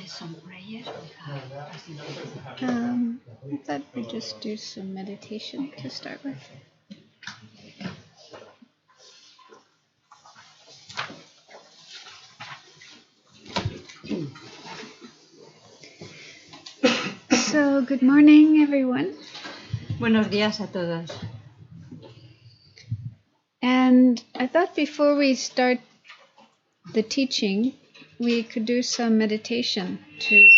I thought we'd just do some meditation to start with. So, good morning, everyone. Buenos días a todos. And I thought before we start the teaching, we could do some meditation to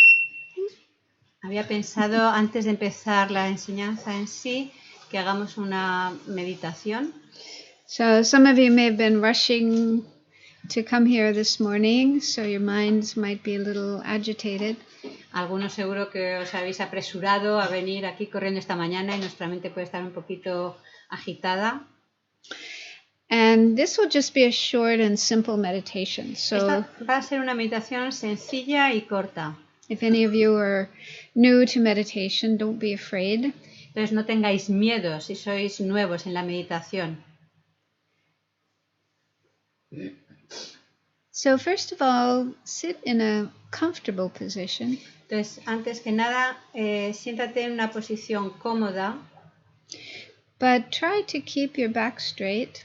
Había pensado antes de empezar la enseñanza en sí que hagamos una meditación. So some of you may have been rushing to come here this morning, so your minds might be a little agitated. Algunos seguro que os habéis apresurado a venir aquí corriendo esta mañana y nuestra mente puede estar un poquito agitada. And this will just be a short and simple meditation. So Esta va a ser una meditación sencilla y corta. if any of you are new to meditation, don't be afraid. Entonces no tengáis miedo si sois nuevos en la meditación. So first of all, sit in a comfortable position. Entonces, antes que nada, siéntate en una posición cómoda, But try to keep your back straight,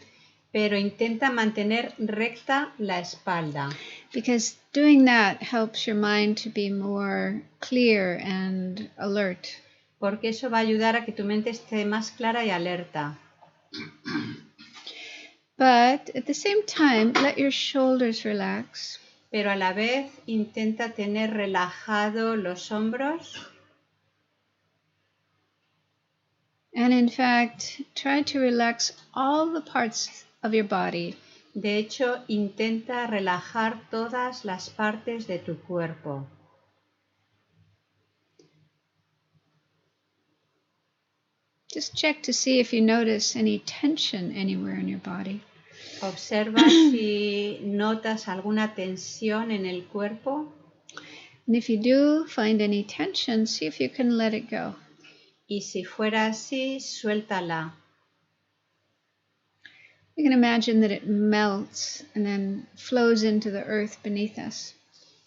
pero intenta mantener recta la espalda, because doing that helps your mind to be more clear and alert. porque eso va a ayudar a que tu mente esté más clara y alerta. But at the same time, let your shoulders relax. Pero a la vez intenta tener relajado los hombros And in fact, try to relax all the parts of your body. De hecho, intenta relajar todas las partes de tu cuerpo. Just check to see if you notice any tension anywhere in your body. Observa si notas alguna tensión en el cuerpo. And if you do find any tension, see if you can let it go. Y si fuera así, suéltala. You can imagine that it melts and then flows into the earth beneath us.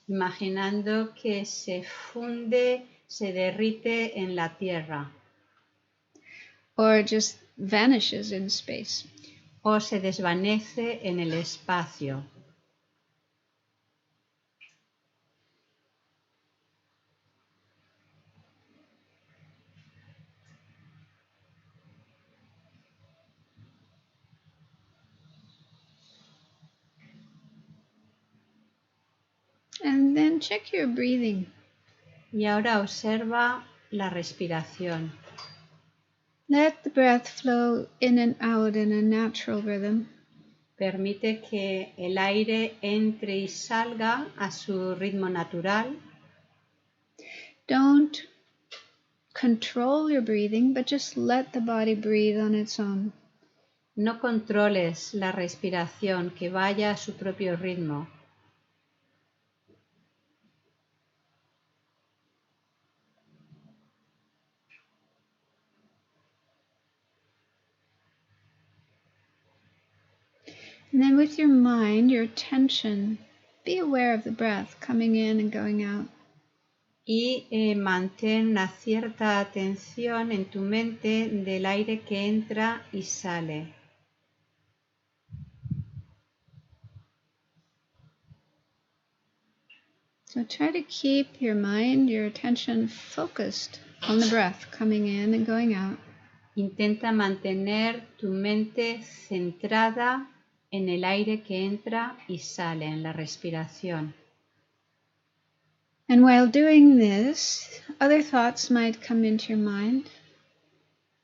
Imaginando que se funde, se derrite en la tierra. Or just vanishes in space. O se desvanece en el espacio. And then check your breathing. Y ahora observa la respiración. Let the breath flow in and out in a natural rhythm. Permite que el aire entre y salga a su ritmo natural. Don't control your breathing, but just let the body breathe on its own. No controles la respiración, que vaya a su propio ritmo. And then with your mind, your attention, be aware of the breath coming in and going out. Y mantén una cierta atención en tu mente del aire que entra y sale. So try to keep your mind, your attention focused on the breath coming in and going out. Intenta mantener tu mente centrada en el aire que entra y sale, en la respiración. And while doing this, other thoughts might come into your mind.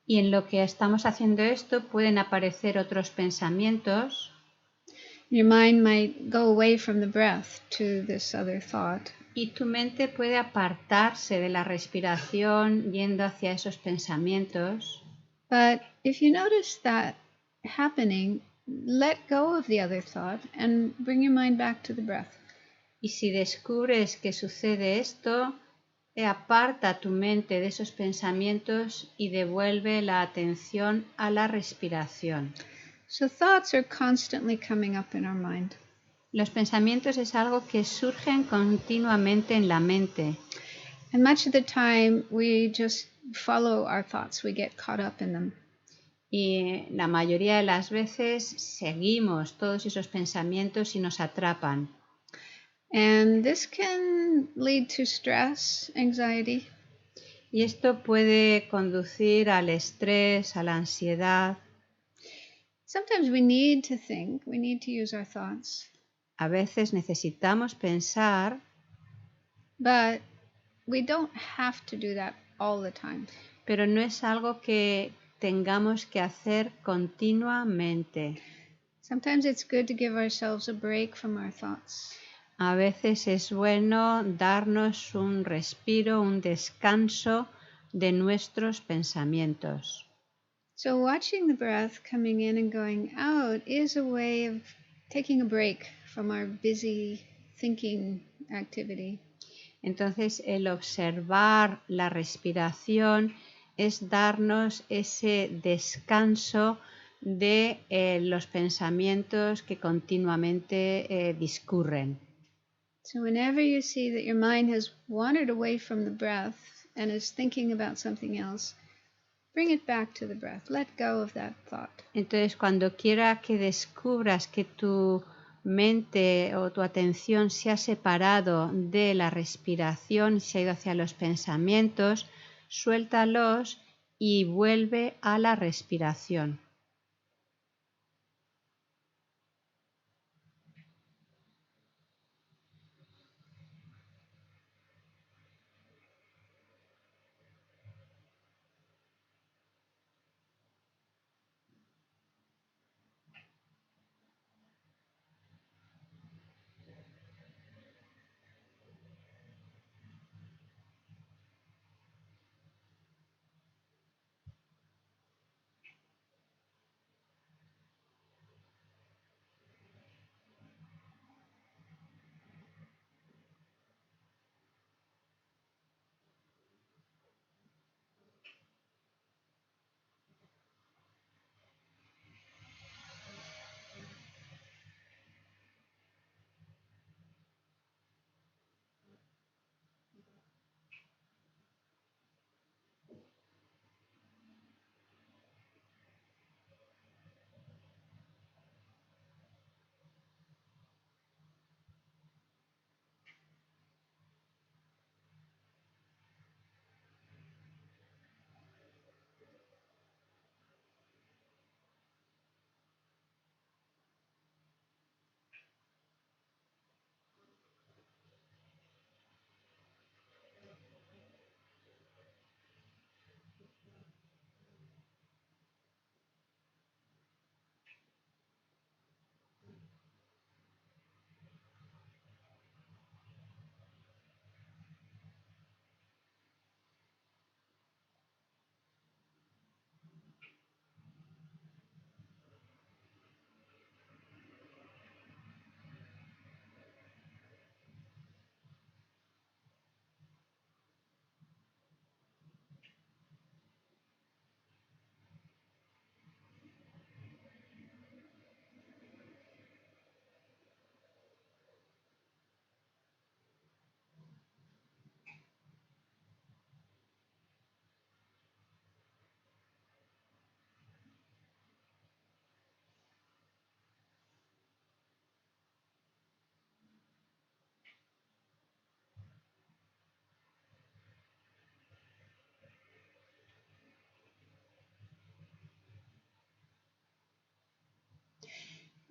Y en lo que estamos haciendo esto pueden aparecer otros pensamientos. Your mind might go away from the breath to this other thought. Y tu mente puede apartarse de la respiración yendo hacia esos pensamientos. But if you notice that happening, let go of the other thought and bring your mind back to the breath. Y si descubres que sucede esto, aparta tu mente de esos pensamientos y devuelve la atención a la respiración. So thoughts are constantly coming up in our mind. Los pensamientos es algo que surgen continuamente en la mente. And much of the time, we just follow our thoughts. We get caught up in them. Y la mayoría de las veces seguimos todos esos pensamientos y nos atrapan. And this can lead to stress, anxiety. Y esto puede conducir al estrés, a la ansiedad. Sometimes we need to think, we need to use our thoughts. A veces necesitamos pensar, But we don't have to do that all the time. pero no es algo que tengamos que hacer continuamente. Sometimes it's good to give ourselves a break from our thoughts. A veces es bueno darnos un respiro, un descanso de nuestros pensamientos. So watching the breath coming in and going out is a way of taking a break from our busy thinking activity. Entonces, el observar la respiración es darnos ese descanso de los pensamientos que continuamente discurren. So whenever you see that your mind has wandered away from the breath and is thinking about something else, bring it back to the breath. Let go of that thought. Entonces, cuando quiera que descubras que tu mente o tu atención se ha separado de la respiración, se ha ido hacia los pensamientos, suéltalos y vuelve a la respiración.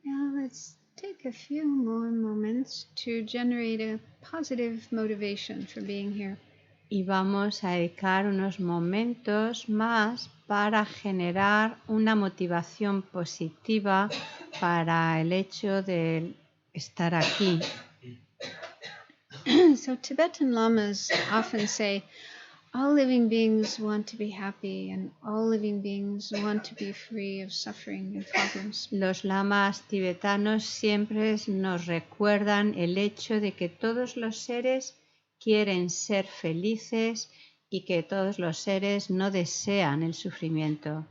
Now let's take a few more moments to generate a positive motivation for being here. Y vamos a dedicar unos momentos más para generar una motivación positiva para el hecho de estar aquí. So Tibetan lamas often say, all living beings want to be happy and all living beings want to be free of suffering and problems. Los lamas tibetanos siempre nos recuerdan el hecho de que todos los seres quieren ser felices y que todos los seres no desean el sufrimiento.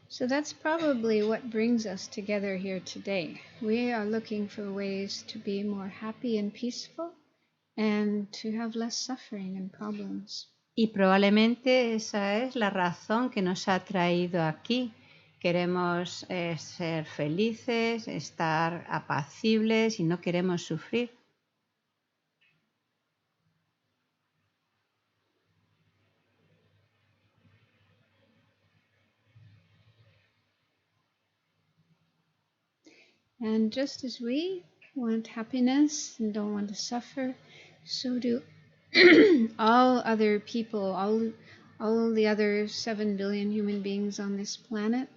So that's probably what brings us together here today. We are looking for ways to be more happy and peaceful and to have less suffering and problems. Y probablemente esa es la razón que nos ha traído aquí. Queremos ser felices, estar apacibles y no queremos sufrir. And just as we want happiness and don't want to suffer, so do all other people, all the other 7 billion human beings on this planet.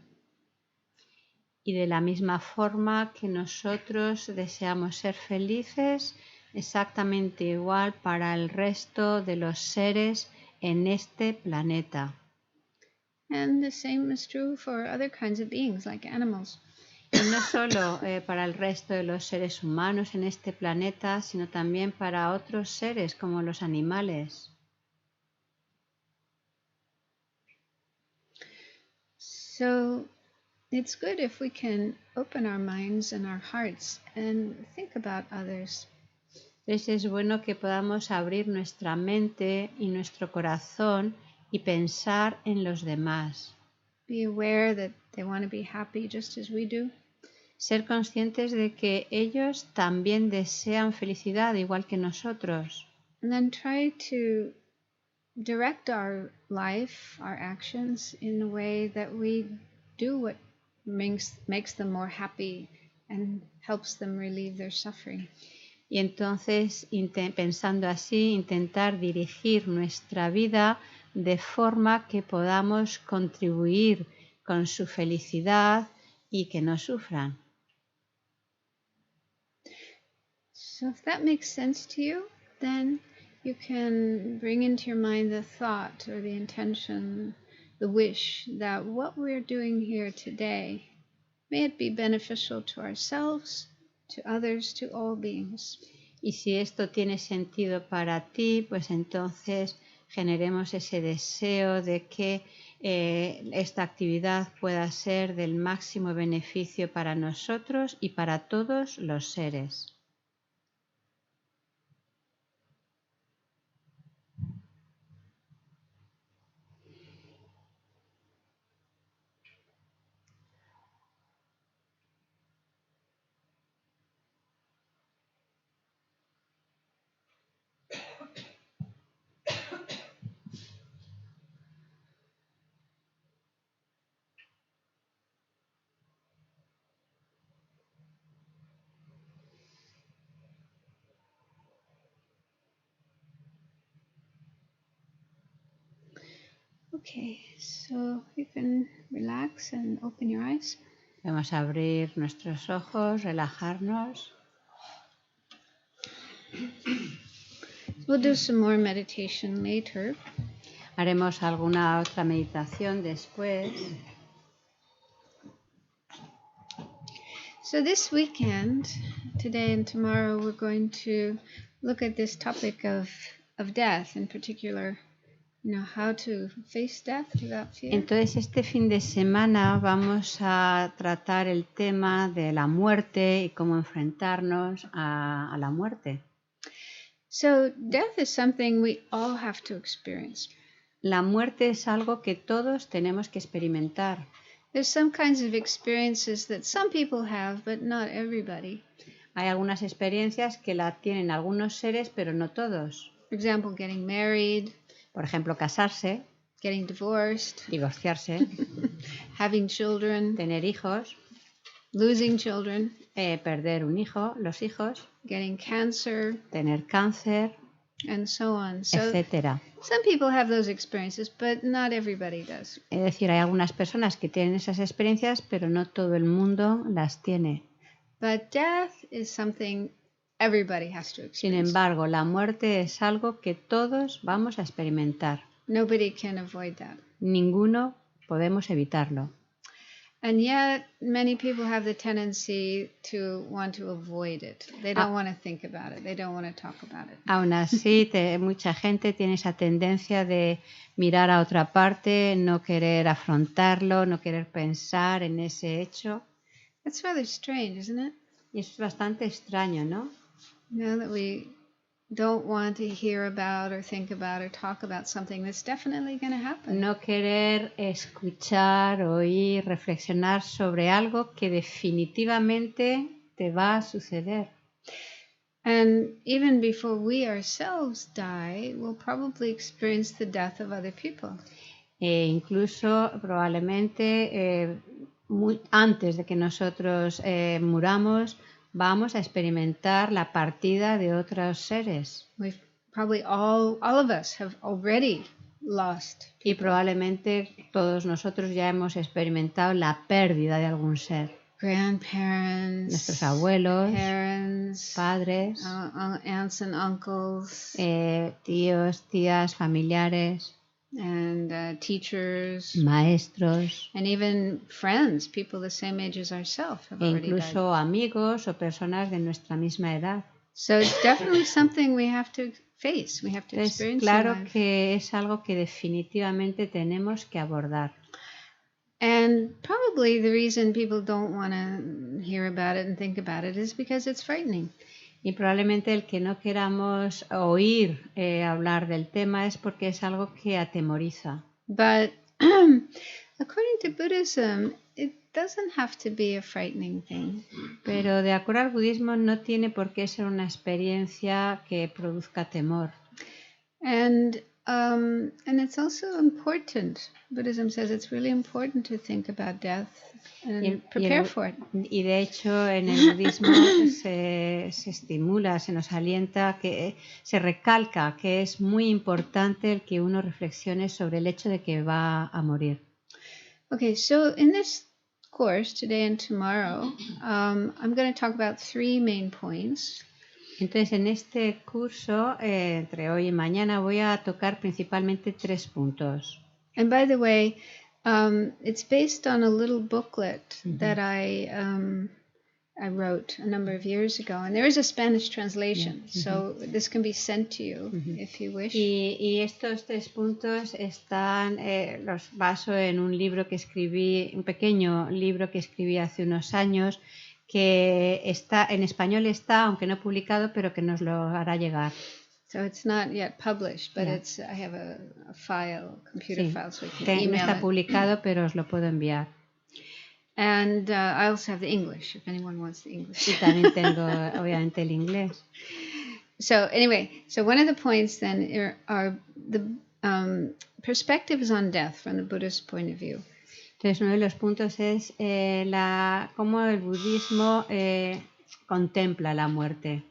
Y de la misma forma que nosotros deseamos ser felices, exactamente igual para el resto de los seres en este planeta. And the same is true for other kinds of beings like animals. Y no solo para el resto de los seres humanos en este planeta, sino también para otros seres como los animales. So it's good if we can open our minds and our hearts and think about others. Entonces es bueno que podamos abrir nuestra mente y nuestro corazón y pensar en los demás. Be aware that they want to be happy just as we do. Ser conscientes de que ellos también desean felicidad igual que nosotros. And then try to direct our life, our actions in a way that we do what makes them more happy and helps them relieve their suffering. Y entonces, pensando así, intentar dirigir nuestra vida de forma que podamos contribuir con su felicidad y que no sufran. So if that makes sense to you, then you can bring into your mind the thought or the intention, the wish that what we're doing here today, may it be beneficial to ourselves, to others, to all beings. Y si esto tiene sentido para ti, pues entonces generemos ese deseo de que esta actividad pueda ser del máximo beneficio para nosotros y para todos los seres. Okay, so you can relax and open your eyes. Vamos a abrir nuestros ojos, relajarnos. We'll do some more meditation later. Haremos alguna otra meditación después. So this weekend, today and tomorrow, we're going to look at this topic of death, in particular, how to face death without fear. Entonces este fin de semana vamos a tratar el tema de la muerte y cómo enfrentarnos a la muerte. So death is something we all have to experience. La muerte es algo que todos tenemos que experimentar. There's some kinds of experiences that some people have, but not everybody. Hay algunas experiencias que la tienen algunos seres, pero no todos. For example, getting married. Por ejemplo, casarse, getting divorced, divorciarse, having children, tener hijos, losing children, perder un hijo, los hijos, getting cancer, tener cáncer, and so on. So etcétera. Some people have those experiences, but not everybody does. Es decir, hay algunas personas que tienen esas experiencias, pero no todo el mundo las tiene. But death is something everybody has to experience. Sin embargo, la muerte es algo que todos vamos a experimentar. Nobody can avoid that. Ninguno podemos evitarlo. And yet, many people have the tendency to want to avoid it. They don't want to think about it. They don't want to talk about it. Aún así, mucha gente tiene esa tendencia de mirar a otra parte, no querer afrontarlo, no querer pensar en ese hecho. It's rather strange, isn't it? Y eso es bastante extraño, ¿no? You know, that we don't want to hear about or think about or talk about something that's definitely going to happen. No querer escuchar, oír, reflexionar sobre algo que definitivamente te va a suceder. And even before we ourselves die, we'll probably experience the death of other people. Incluso probablemente antes de que nosotros muramos, vamos a experimentar la partida de otros seres. We've probably all of us have already lost. Y probablemente todos nosotros ya hemos experimentado la pérdida de algún ser. Grandparents, Nuestros abuelos, parents, padres, aunts and uncles, tíos, tías, familiares, and teachers, maestros, and even friends, people the same age as ourselves have already incluso died. amigos o personas de nuestra misma edad. So it's definitely something we have to face. We have to Es experience. claro que es algo que definitivamente tenemos que abordar. And probably the reason people don't want to hear about it and think about it is because it's frightening. Y probablemente el que no queramos oír hablar del tema es porque es algo que atemoriza. But according to Buddhism, it doesn't have to be a frightening thing. Pero de acuerdo al budismo no tiene por qué ser una experiencia que produzca temor. And it's also important. Buddhism says it's really important to think about death and prepare for it. Y de hecho en el budismo se estimula, se nos alienta, se recalca que es muy importante el que uno reflexione sobre el hecho de que va a morir. Okay, so in this course today and tomorrow, I'm going to talk about 3 main points. Entonces, en este curso, entre hoy y mañana, voy a tocar principalmente 3 puntos. And by the way, it's based on a little booklet that I wrote a number of years ago, and there is a Spanish translation, so this can be sent to you if you wish. Y estos 3 puntos están, los baso en un libro que escribí, un pequeño libro que escribí hace unos años, que está en español aunque no publicado, pero que nos lo hará llegar. So it's not yet published, but I have a file, computer file, so we can email no está it. publicado, pero os lo puedo enviar. And I also have the English, if anyone wants the English. Y también tengo, obviamente, el inglés. So anyway, so one of the points then are the perspectives on death from the Buddhist point of view. Entonces, uno de los puntos es cómo el budismo contempla la muerte.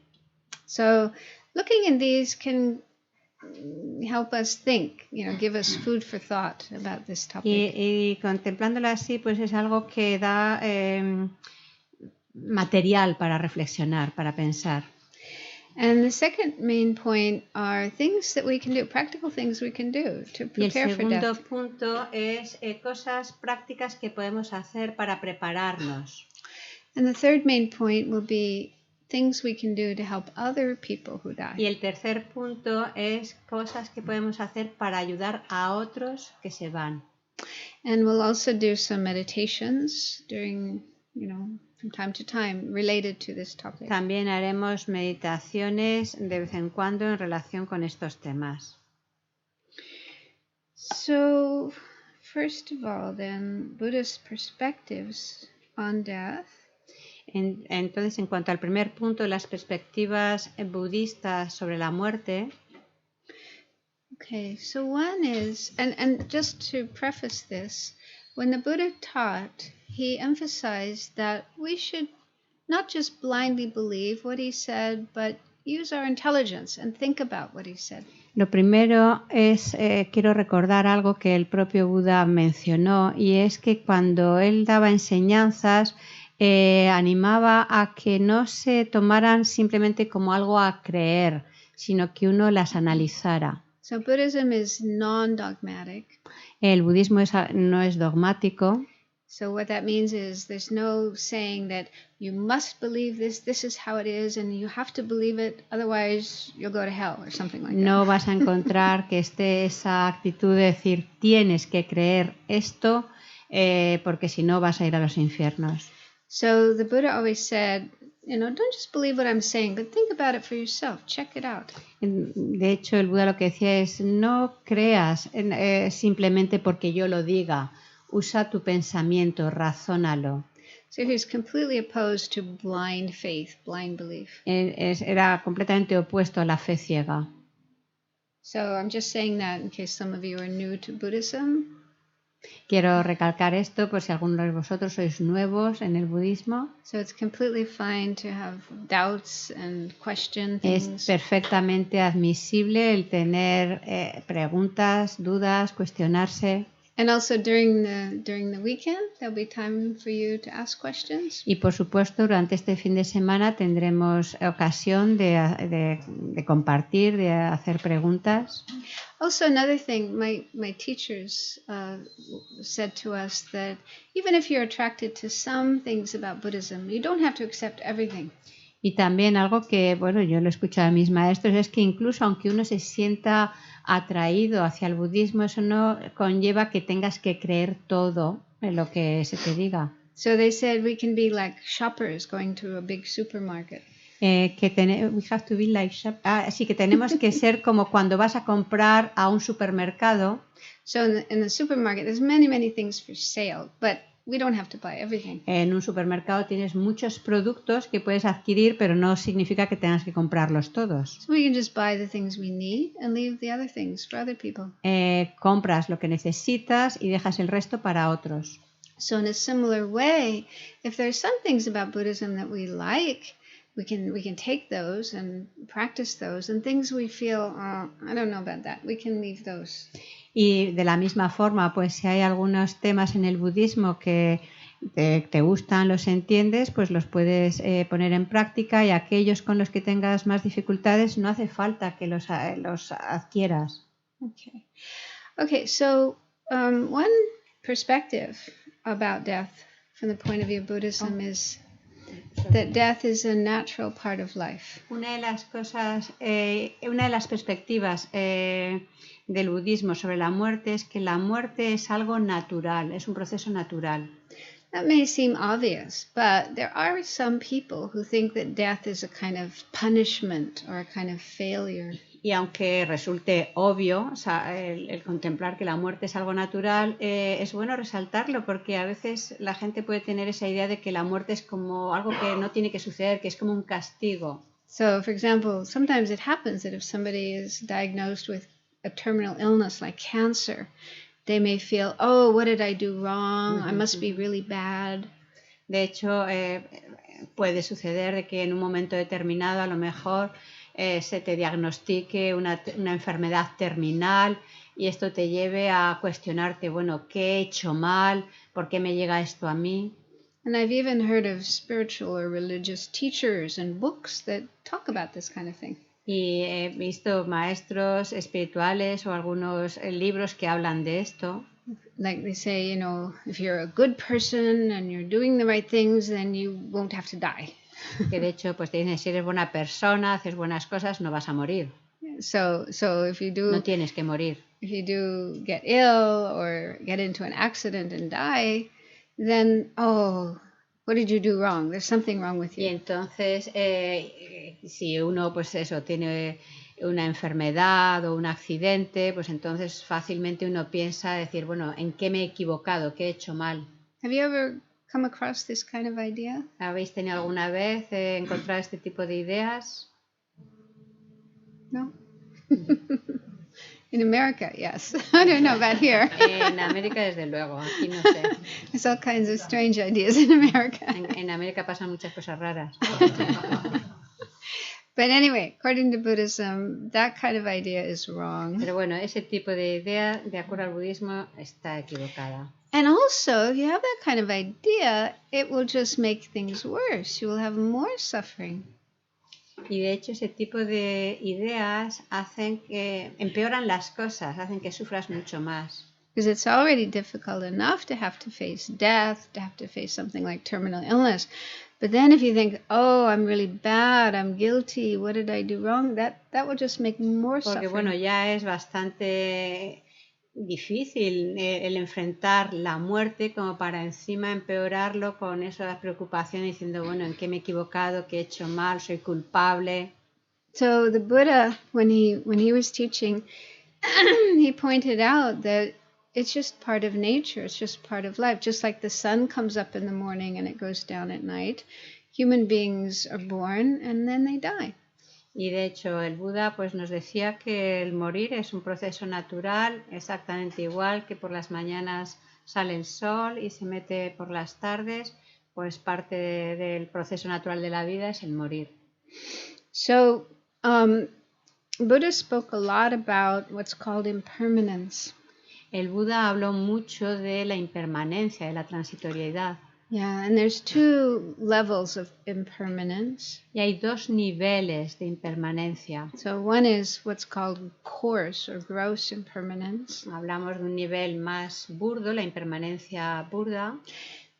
So, looking at these can help us think, give us food for thought about this topic. Y contemplándolo así, pues es algo que da material para reflexionar, para pensar. And the second main point are things that we can do, practical things we can do to prepare for death. Y el segundo punto es cosas prácticas que podemos hacer para prepararnos. And the third main point will be things we can do to help other people who die. Y el tercer punto es cosas que podemos hacer para ayudar a otros que se van. And we'll also do some meditations during, from time to time related to this topic. También haremos meditaciones de vez en cuando en relación con estos temas. So, first of all, then, Buddhist perspectives on death. Entonces, en cuanto al primer punto, las perspectivas budistas sobre la muerte. Okay, so one is, and just to preface this, when the Buddha taught, he emphasized that we should not just blindly believe what he said, but use our intelligence and think about what he said. Lo primero es, quiero recordar algo que el propio Buda mencionó, y es que cuando él daba enseñanzas, animaba a que no se tomaran simplemente como algo a creer, sino que uno las analizara. So Buddhism is non-dogmatic. El budismo no es dogmático. So what that means is there's no saying that you must believe this is how it is, and you have to believe it, otherwise you'll go to hell or something like No that. vas a encontrar que esté esa actitud de decir tienes que creer esto porque si no vas a ir a los infiernos. So the Buddha always said, don't just believe what I'm saying, but think about it for yourself. Check it out. De hecho, el Buda lo que decía es no creas simplemente porque yo lo diga. Usa tu pensamiento, razónalo. So he's completely opposed to blind faith, blind belief. Era completamente opuesto a la fe ciega. So I'm just saying that in case some of you are new to Buddhism. Quiero recalcar esto por si alguno de vosotros sois nuevos en el budismo. So it's completely fine to have doubts and question things. Es perfectamente admisible el tener preguntas, dudas, cuestionarse. And also during the weekend, there'll be time for you to ask questions. Y por supuesto, durante este fin de semana tendremos ocasión de compartir, de hacer preguntas. Also, another thing, my teachers said to us that even if you're attracted to some things about Buddhism, you don't have to accept everything. Y también algo que, bueno, yo lo he escuchado a mis maestros, es que incluso aunque uno se sienta atraído hacia el budismo, eso no conlleva que tengas que creer todo en lo que se te diga. So they said we can be like shoppers going to a big supermarket. We have to be like así que tenemos que ser como cuando vas a comprar a un supermercado. So in the supermarket, there's many things for sale, but we don't have to buy everything. En un supermercado tienes muchos productos que puedes adquirir, pero no significa que tengas que comprarlos todos. So we can just buy the things we need and leave the other things for other people. Compras lo que necesitas y dejas el resto para otros. So in a similar way, if there's some things about Buddhism that we like, we can take those and practice those, and things we feel, I don't know about that, we can leave those. Y de la misma forma, pues si hay algunos temas en el budismo que te gustan, los entiendes, pues los puedes poner en práctica, y aquellos con los que tengas más dificultades no hace falta que los adquieras. Okay, so one perspective about death from the point of view of Buddhism is that death is a natural part of life. Una de las perspectivas del budismo sobre la muerte es que la muerte es algo natural, es un proceso natural. That may seem obvious, but there are some people who think that death is a kind of punishment or a kind of failure. Y aunque resulte obvio, o sea, el contemplar que la muerte es algo natural, es bueno resaltarlo, porque a veces la gente puede tener esa idea de que la muerte es como algo que no tiene que suceder, que es como un castigo. So, for example, sometimes it happens that if somebody is diagnosed with a terminal illness like cancer, they may feel, oh, what did I do wrong? I must be really bad. De hecho, puede suceder de que en un momento determinado a lo mejor se te diagnostique una enfermedad terminal y esto te lleve a cuestionarte, bueno, ¿qué he hecho mal? ¿Por qué me llega esto a mí? And I've even heard of spiritual or religious teachers and books that talk about this kind of thing. Y he visto maestros espirituales o algunos libros que hablan de esto. Like they say, if you're a good person and you're doing the right things, then you won't have to die. Que de hecho, pues te dicen, si eres buena persona, haces buenas cosas, no vas a morir. So if you do, no tienes que morir. If you do get ill or get into an accident and die, then, what did you do wrong? There's something wrong with you. Y entonces, si uno, pues eso, tiene una enfermedad o un accidente, pues entonces fácilmente uno piensa decir, bueno, ¿en qué me he equivocado? ¿Qué he hecho mal? Have you ever come across this kind of idea? ¿Habéis tenido alguna vez encontrado este tipo de ideas? No. In America, yes. I don't know about here. En América, desde luego. Aquí no sé. There's all kinds of strange ideas in America. En América pasan muchas cosas raras. But anyway, according to Buddhism, that kind of idea is wrong. Pero bueno, ese tipo de idea, de acuerdo al budismo, está equivocada. And also, if you have that kind of idea, it will just make things worse. You will have more suffering. Y de hecho ese tipo de ideas hacen que empeoran las cosas, hacen que sufras mucho más. Because it's already difficult enough to have to face death, to have to face something like terminal illness. But then if you think, oh, I'm really bad, I'm guilty, what did I do wrong? That will just make more Porque suffering. bueno, ya es bastante difícil el enfrentar la muerte como para encima empeorarlo con esas preocupaciones diciendo, bueno, ¿en qué me he equivocado? ¿Qué he hecho mal? ¿Soy culpable? So the Buddha, when he was teaching, he pointed out that it's just part of nature. It's just part of life. Just like the sun comes up in the morning and it goes down at night, human beings are born and then they die. Y de hecho el Buda pues nos decía que el morir es un proceso natural, exactamente igual que por las mañanas sale el sol y se mete por las tardes, pues parte del proceso natural de la vida es el morir. So Buddha spoke a lot about what's called impermanence. El Buda habló mucho de la impermanencia, de la transitoriedad. Yeah, and there's two levels of impermanence. Y hay dos niveles de impermanencia. So one is what's called coarse or gross impermanence. Hablamos de un nivel más burdo, la impermanencia burda.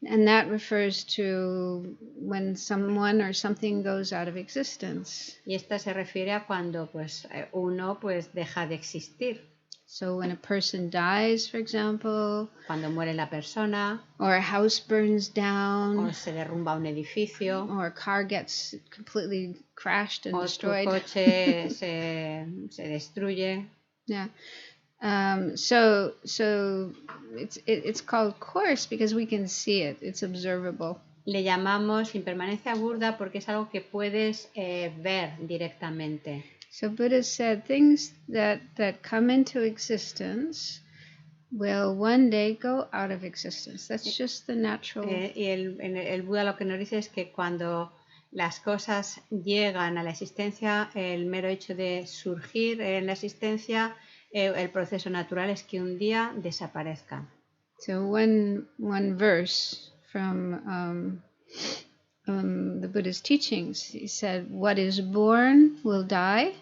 And that refers to when someone or something goes out of existence. Y esta se refiere a cuando pues, uno pues, deja de existir. So when a person dies, for example, Cuando muere la persona, or a house burns down, o se derrumba un edificio, or a car gets completely crashed and o destroyed. tu coche se destruye. Yeah. So it's called coarse because we can see it. It's observable. Le llamamos impermanencia burda porque es algo que puedes ver directamente. So Buddha said things that come into existence will one day go out of existence. That's just the natural. Y el Buda lo que nos dice es que cuando las cosas llegan a la existencia, el mero hecho de surgir en la existencia, el proceso natural es que un día desaparezcan. So one verse from the Buddha's teachings, he said, "What is born will die."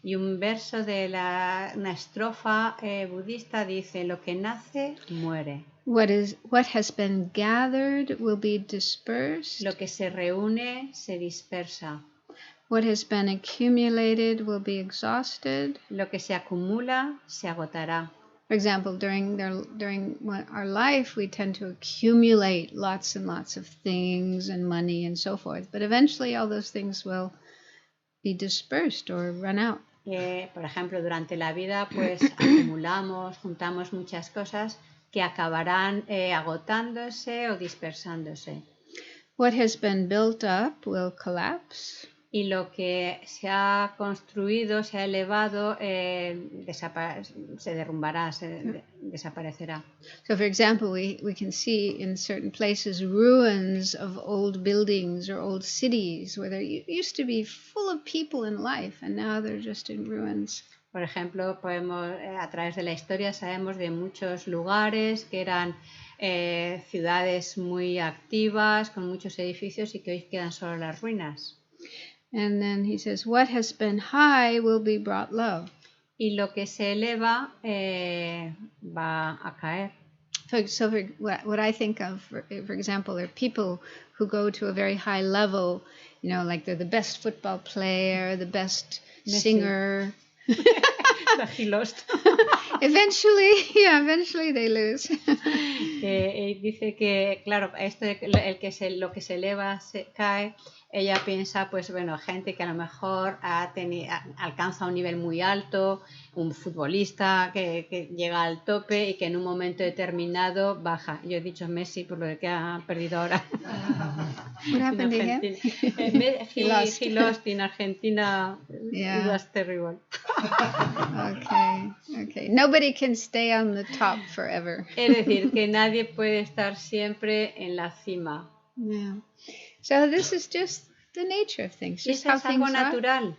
Y un verso de una estrofa budista dice, lo que nace, muere. What has been gathered will be dispersed. Lo que se reúne, se dispersa. What has been accumulated will be exhausted. Lo que se acumula, se agotará. For example, during our life, we tend to accumulate lots and lots of things and money and so forth. But eventually all those things will be dispersed or run out. Por ejemplo, durante la vida, pues acumulamos, juntamos muchas cosas que acabarán agotándose o dispersándose. What has been built up will collapse. Y lo que se ha construido, se ha elevado, se derrumbará, desaparecerá. So, for example, we can see in certain places ruins of old buildings or old cities where there used to be full of people in life and now they're just in ruins. Por ejemplo, podemos, a través de la historia sabemos de muchos lugares que eran ciudades muy activas, con muchos edificios y que hoy quedan solo las ruinas. And then he says, what has been high will be brought low. Y lo que se eleva va a caer. So what I think of, for example, are people who go to a very high level, you know, like they're the best football player, the best singer. Eventually they lose. Dice que, claro, lo que se eleva se cae. Ella piensa, pues bueno, gente que a lo mejor alcanza un nivel muy alto, un futbolista que llega al tope y que en un momento determinado baja. Yo he dicho Messi por lo de que ha perdido ahora. What happened to him? He lost in Argentina. Yeah. It was terrible. Okay. Nobody can stay on the top forever. Es decir, que nadie puede estar siempre en la cima. Yeah. So this is just the nature of things. Just how es algo things natural. are.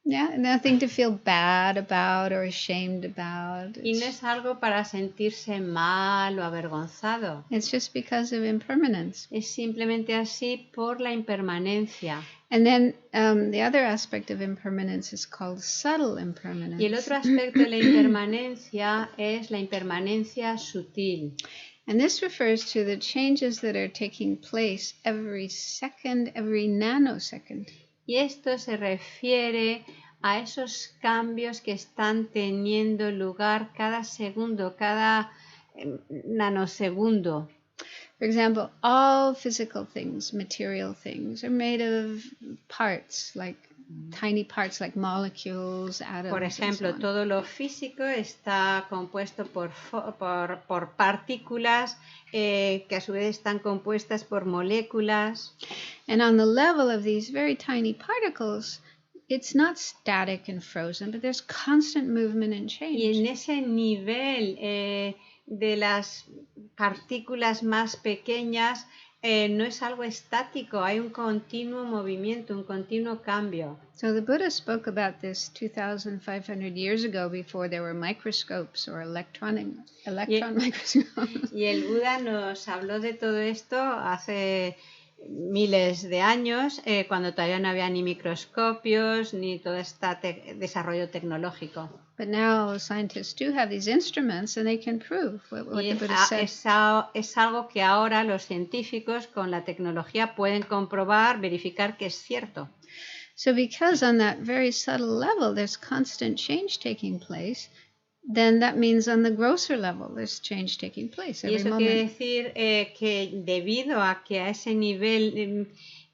Yeah, nothing to feel bad about or ashamed about. Y no es algo para sentirse mal o avergonzado. It's just because of impermanence. Es simplemente así por la impermanencia. And then the other aspect of impermanence is called subtle impermanence. Y el otro aspecto de la impermanencia es la impermanencia sutil. And this refers to the changes that are taking place every second, every nanosecond. Y esto se refiere a esos cambios que están teniendo lugar cada segundo, cada nanosegundo. For example, all physical things, material things, are made of parts, like tiny parts like molecules, atoms. Por ejemplo, and so on. todo lo físico está compuesto por partículas que a su vez están compuestas por moléculas. And on the level of these very tiny particles, it's not static and frozen, but there's constant movement and change. Y en ese nivel de las partículas más pequeñas no es algo estático, hay un continuo movimiento, un continuo cambio. So the Buddha spoke about this 2,500 years ago before there were microscopes or electron microscopes. Y el Buda nos habló de todo esto hace miles de años, cuando todavía no había ni microscopios ni todo este desarrollo tecnológico. But now scientists do have these instruments and they can prove what Y the Buddha said. es algo que ahora los científicos con la tecnología pueden comprobar, verificar que es cierto. So because on that very subtle level there's constant change taking place, then that means on the grosser level there's change taking place Y every eso quiere moment. decir que debido a que a ese nivel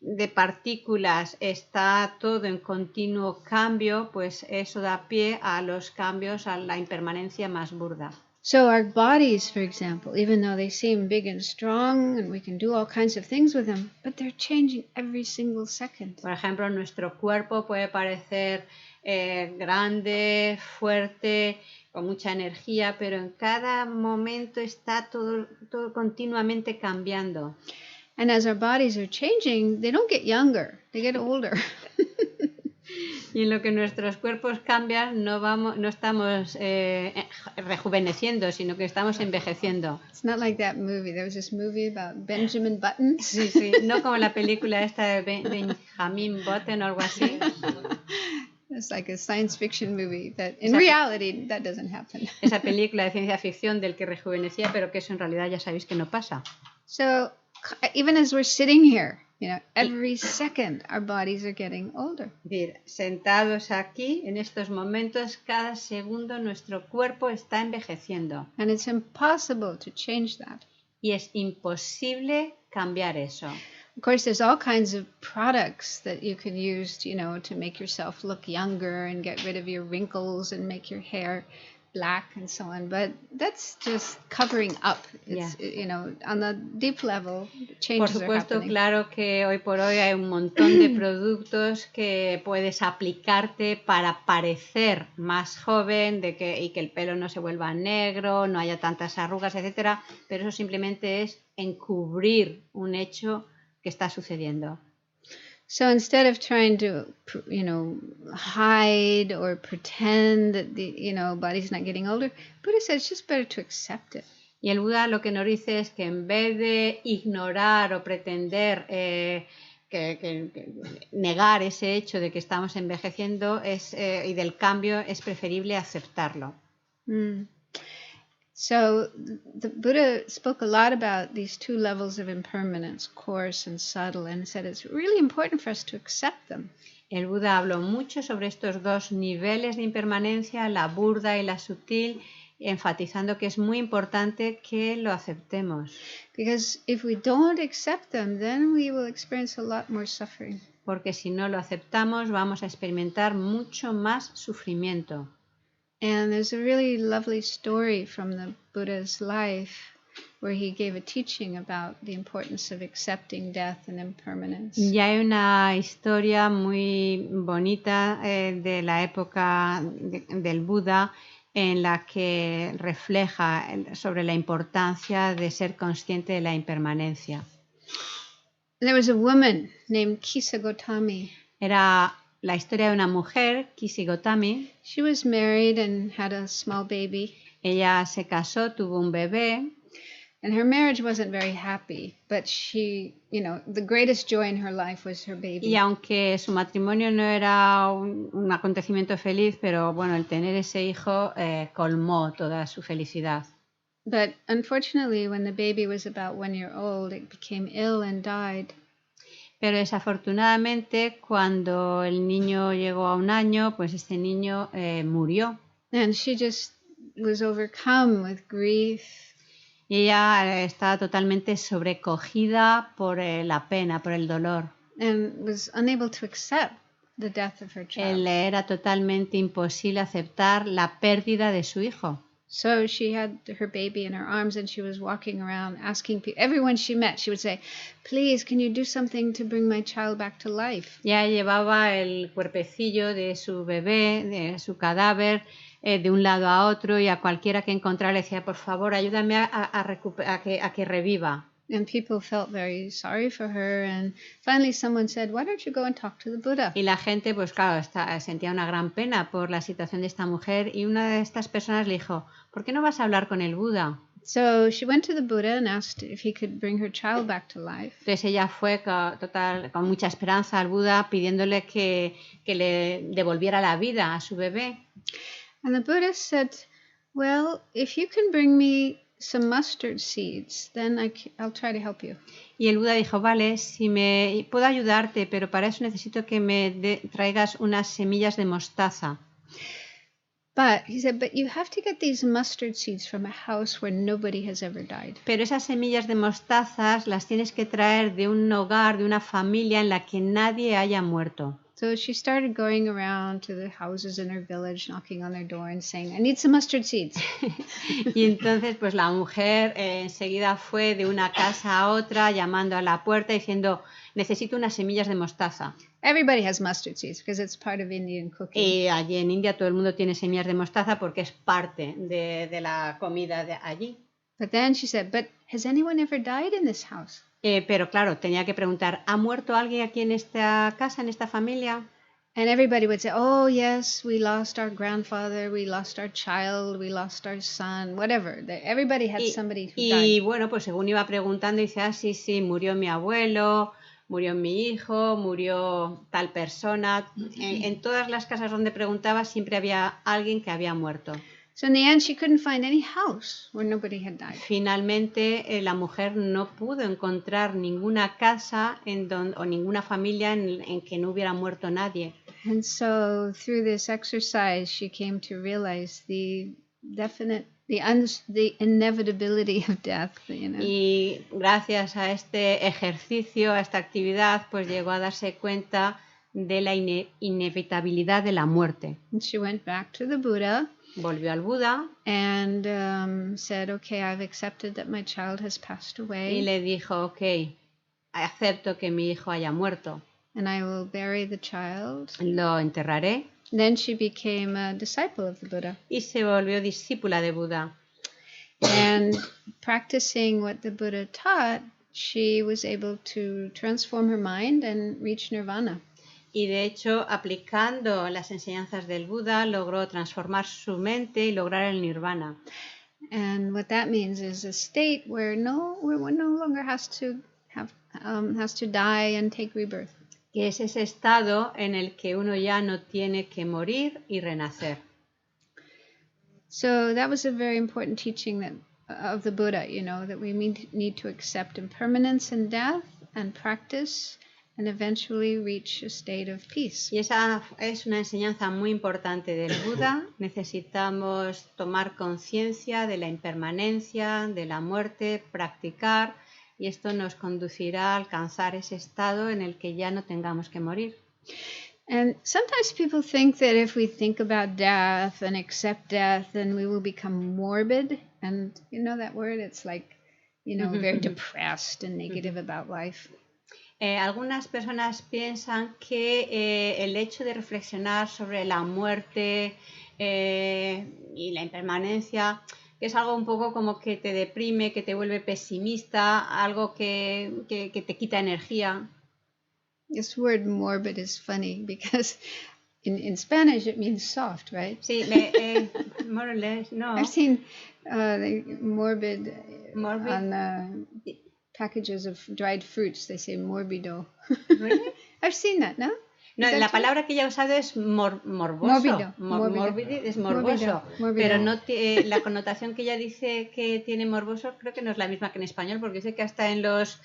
de partículas está todo en continuo cambio, pues eso da pie a los cambios, a la impermanencia más burda. So our bodies, for example, even though they seem big and strong and we can do all kinds of things with them, but they're changing every single second. Por ejemplo, nuestro cuerpo puede parecer grande, fuerte, con mucha energía, pero en cada momento está todo continuamente cambiando. And as our bodies are changing, they don't get younger, they get older. Y en lo que nuestros cuerpos cambian, no estamos rejuveneciendo, sino que estamos envejeciendo. It's not like that movie. There was this movie about Benjamin Button. Sí, sí, no como la película esta de Benjamin Button o algo así. It's like a science fiction movie that in reality that doesn't happen. Esa película de ciencia ficción del que rejuvenecía, pero que eso en realidad ya sabéis que no pasa. So even as we're sitting here, every second our bodies are getting older. Es decir, sentados aquí, en estos momentos, cada segundo nuestro cuerpo está envejeciendo. And it's impossible to change that. Y es imposible cambiar eso. Of course, there's all kinds of products that you can use, to make yourself look younger and get rid of your wrinkles and make your hair black and so on. But that's just covering up. It's, on the deep level, changes Por are supuesto, happening. claro que hoy por hoy hay un montón de productos que puedes aplicarte para parecer más joven, y que el pelo no se vuelva negro, no haya tantas arrugas, etcétera. Pero eso simplemente es encubrir un hecho que está sucediendo. So instead of trying to, hide or pretend that the, body's not getting older, Buddha says it's just better to accept it. Y el Buda lo que nos dice es que en vez de ignorar o pretender negar ese hecho de que estamos envejeciendo y del cambio, es preferible aceptarlo. So the Buddha spoke a lot about these two levels of impermanence, coarse and subtle, and said it's really important for us to accept them. El Buda habló mucho sobre estos dos niveles de impermanencia, la burda y la sutil, enfatizando que es muy importante que lo aceptemos. Because if we don't accept them, then we will experience a lot more suffering. Porque si no lo aceptamos, vamos a experimentar mucho más sufrimiento. And there's a really lovely story from the Buddha's life where he gave a teaching about the importance of accepting death and impermanence. Y hay una historia muy bonita de la época del Buda en la que refleja sobre la importancia de ser consciente de la impermanencia. There was a woman named Kisa Gotami. Era la historia de una mujer, Kisi Gotami. She was married and had a small baby. Ella se casó, tuvo un bebé. And her marriage wasn't very happy, but she, the greatest joy in her life was her baby. Y aunque su matrimonio no era un acontecimiento feliz, pero bueno, el tener ese hijo colmó toda su felicidad. But unfortunately, when the baby was about 1 year old, it became ill and died. Pero desafortunadamente, cuando el niño llegó a 1 año, pues este niño murió. And she just was overcome with grief. Y ella estaba totalmente sobrecogida por la pena, por el dolor. And was unable to accept the death of her child. Le era totalmente imposible aceptar la pérdida de su hijo. So she had her baby in her arms and she was walking around asking people, everyone she met, she would say, please, can you do something to bring my child back to life? Ya llevaba el cuerpecillo de su bebé, de su cadáver, de un lado a otro, y a cualquiera que encontrara le decía, por favor, ayúdame a que reviva. And people felt very sorry for her, and finally someone said, why don't you go and talk to the Buddha? Y la gente, pues claro, sentía una gran pena por la situación de esta mujer, y una de estas personas le dijo, ¿por qué no vas a hablar con el Buda? So she went to the Buddha and asked if he could bring her child back to life. Entonces ella fue con mucha esperanza al Buda pidiéndole que le devolviera la vida a su bebé. And the Buddha said, well, if you can bring me some mustard seeds, then I'll try to help you. Y el Buda dijo, vale, si puedo ayudarte, pero para eso necesito que me traigas unas semillas de mostaza. But he said, but you have to get these mustard seeds from a house where nobody has ever died. Pero esas semillas de mostazas las tienes que traer de un hogar, de una familia en la que nadie haya muerto. So she started going around to the houses in her village, knocking on their door and saying, I need some mustard seeds. Y entonces pues la mujer enseguida fue de una casa a otra llamando a la puerta diciendo, necesito unas semillas de mostaza. Everybody has mustard seeds because it's part of Indian cooking. Y allí en India todo el mundo tiene semillas de mostaza porque es parte de la comida de allí. But then she said, but has anyone ever died in this house? Pero claro, tenía que preguntar, ¿ha muerto alguien aquí en esta casa, en esta familia? And everybody would say, oh, yes, we lost our grandfather, we lost our child, we lost our son, whatever. Everybody had somebody who died. Y bueno, pues según iba preguntando, dice, sí, murió mi abuelo, murió mi hijo, murió tal persona. En todas las casas donde preguntaba siempre había alguien que había muerto. So in the end, she couldn't find any house where nobody had died. Finalmente, la mujer no pudo encontrar ninguna casa o ninguna familia en que no hubiera muerto nadie. And so through this exercise, she came to realize the inevitability of death. Y gracias a este ejercicio, a esta actividad, pues llegó a darse cuenta de la inevitabilidad de la muerte. And she went back to the Buddha. Volvió al Buda and said, okay, I've accepted that my child has passed away. Y le dijo, ok, acepto que mi hijo haya muerto. And I will bury the child. Lo enterraré. Then she became a disciple of the Buddha. Y se volvió discípula de Buda. And practicing what the Buddha taught, she was able to transform her mind and reach nirvana. Y de hecho, aplicando las enseñanzas del Buda, logró transformar su mente y lograr el nirvana. And what that means is a state where one no longer has to die and take rebirth. Que es ese estado en el que uno ya no tiene que morir y renacer. So that was a very important teaching of the Buddha, that we need to accept impermanence and death and practice and eventually reach a state of peace. Y esa es una enseñanza muy importante del Buda. Necesitamos tomar conciencia de la impermanencia, de la muerte, practicar, y esto nos conducirá a alcanzar ese estado en el que ya no tengamos que morir. And sometimes people think that if we think about death and accept death, then we will become morbid. And you know that word? It's like, very depressed and negative about life. Algunas personas piensan que el hecho de reflexionar sobre la muerte y la impermanencia, que es algo un poco como que te deprime, que te vuelve pesimista, algo que te quita energía. This word morbid is funny because in Spanish it means soft, right? Sí, more or less, no. I've seen morbid Morbid. on packages of dried fruits, they say morbido. Really? I've seen that, no? No, Is that la true? palabra que ella ha usado es morboso. Mórbido, mórbido. Morbid es morboso. Morbido. Pero no la connotación que ella dice que tiene morboso creo que no es la misma que en español, porque sé que hasta en los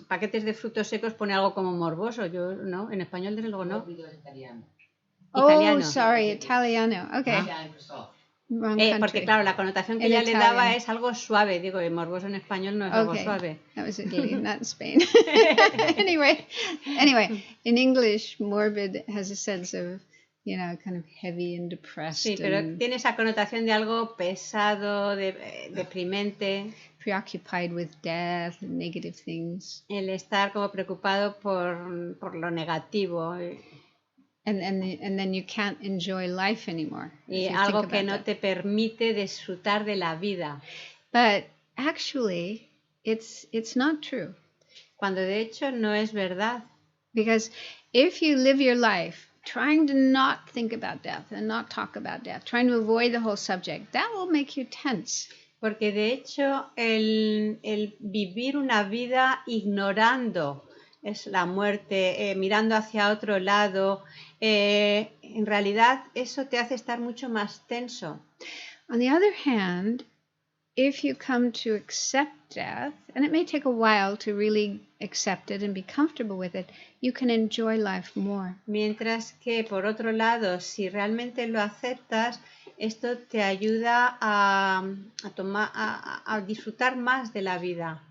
paquetes de frutos secos pone algo como morboso. Yo no, en español desde luego no. Morbido es italiano. Oh, sorry, italiano. Okay. Wrong country. Porque claro, la connotación que In ella le Italian. daba es algo suave. Digo, morboso en español no es algo Okay, suave. that was Italy, not Spain. anyway, in English, morbid has a sense of, kind of heavy and depressed. Sí, pero and tiene esa connotación de algo pesado, deprimente. preoccupied with death and negative things. El estar como preocupado por lo negativo. And then you can't enjoy life anymore. Y algo que no te permite disfrutar de la vida. But actually, it's not true. Cuando de hecho no es verdad. Because if you live your life trying to not think about death and not talk about death, trying to avoid the whole subject, that will make you tense. Porque de hecho el vivir una vida ignorando es la muerte, mirando hacia otro lado, en realidad eso te hace estar mucho más tenso. On the other hand, if you come to accept death, and it may take a while to really accept it and be comfortable with it, you can enjoy life more. Mientras que, por otro lado, si realmente lo aceptas, esto te ayuda a disfrutar más de la vida.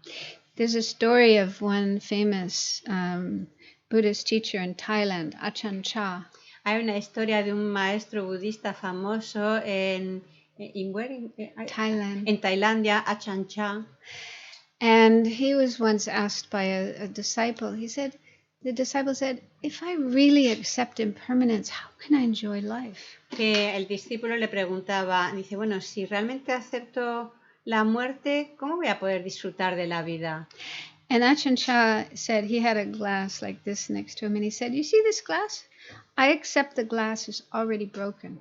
There's a story of one famous Buddhist teacher in Thailand, Ajahn Chah. Hay una historia de un maestro budista famoso en Thailand. En Tailandia, Ajahn Chah. And he was once asked by a disciple, the disciple said, if I really accept impermanence, how can I enjoy life? Que el discípulo le preguntaba, dice, bueno, si realmente acepto la muerte, ¿cómo voy a poder disfrutar de la vida? And Ajahn Chah said, he had a glass like this next to him, and he said, you see this glass? I accept the glass is already broken.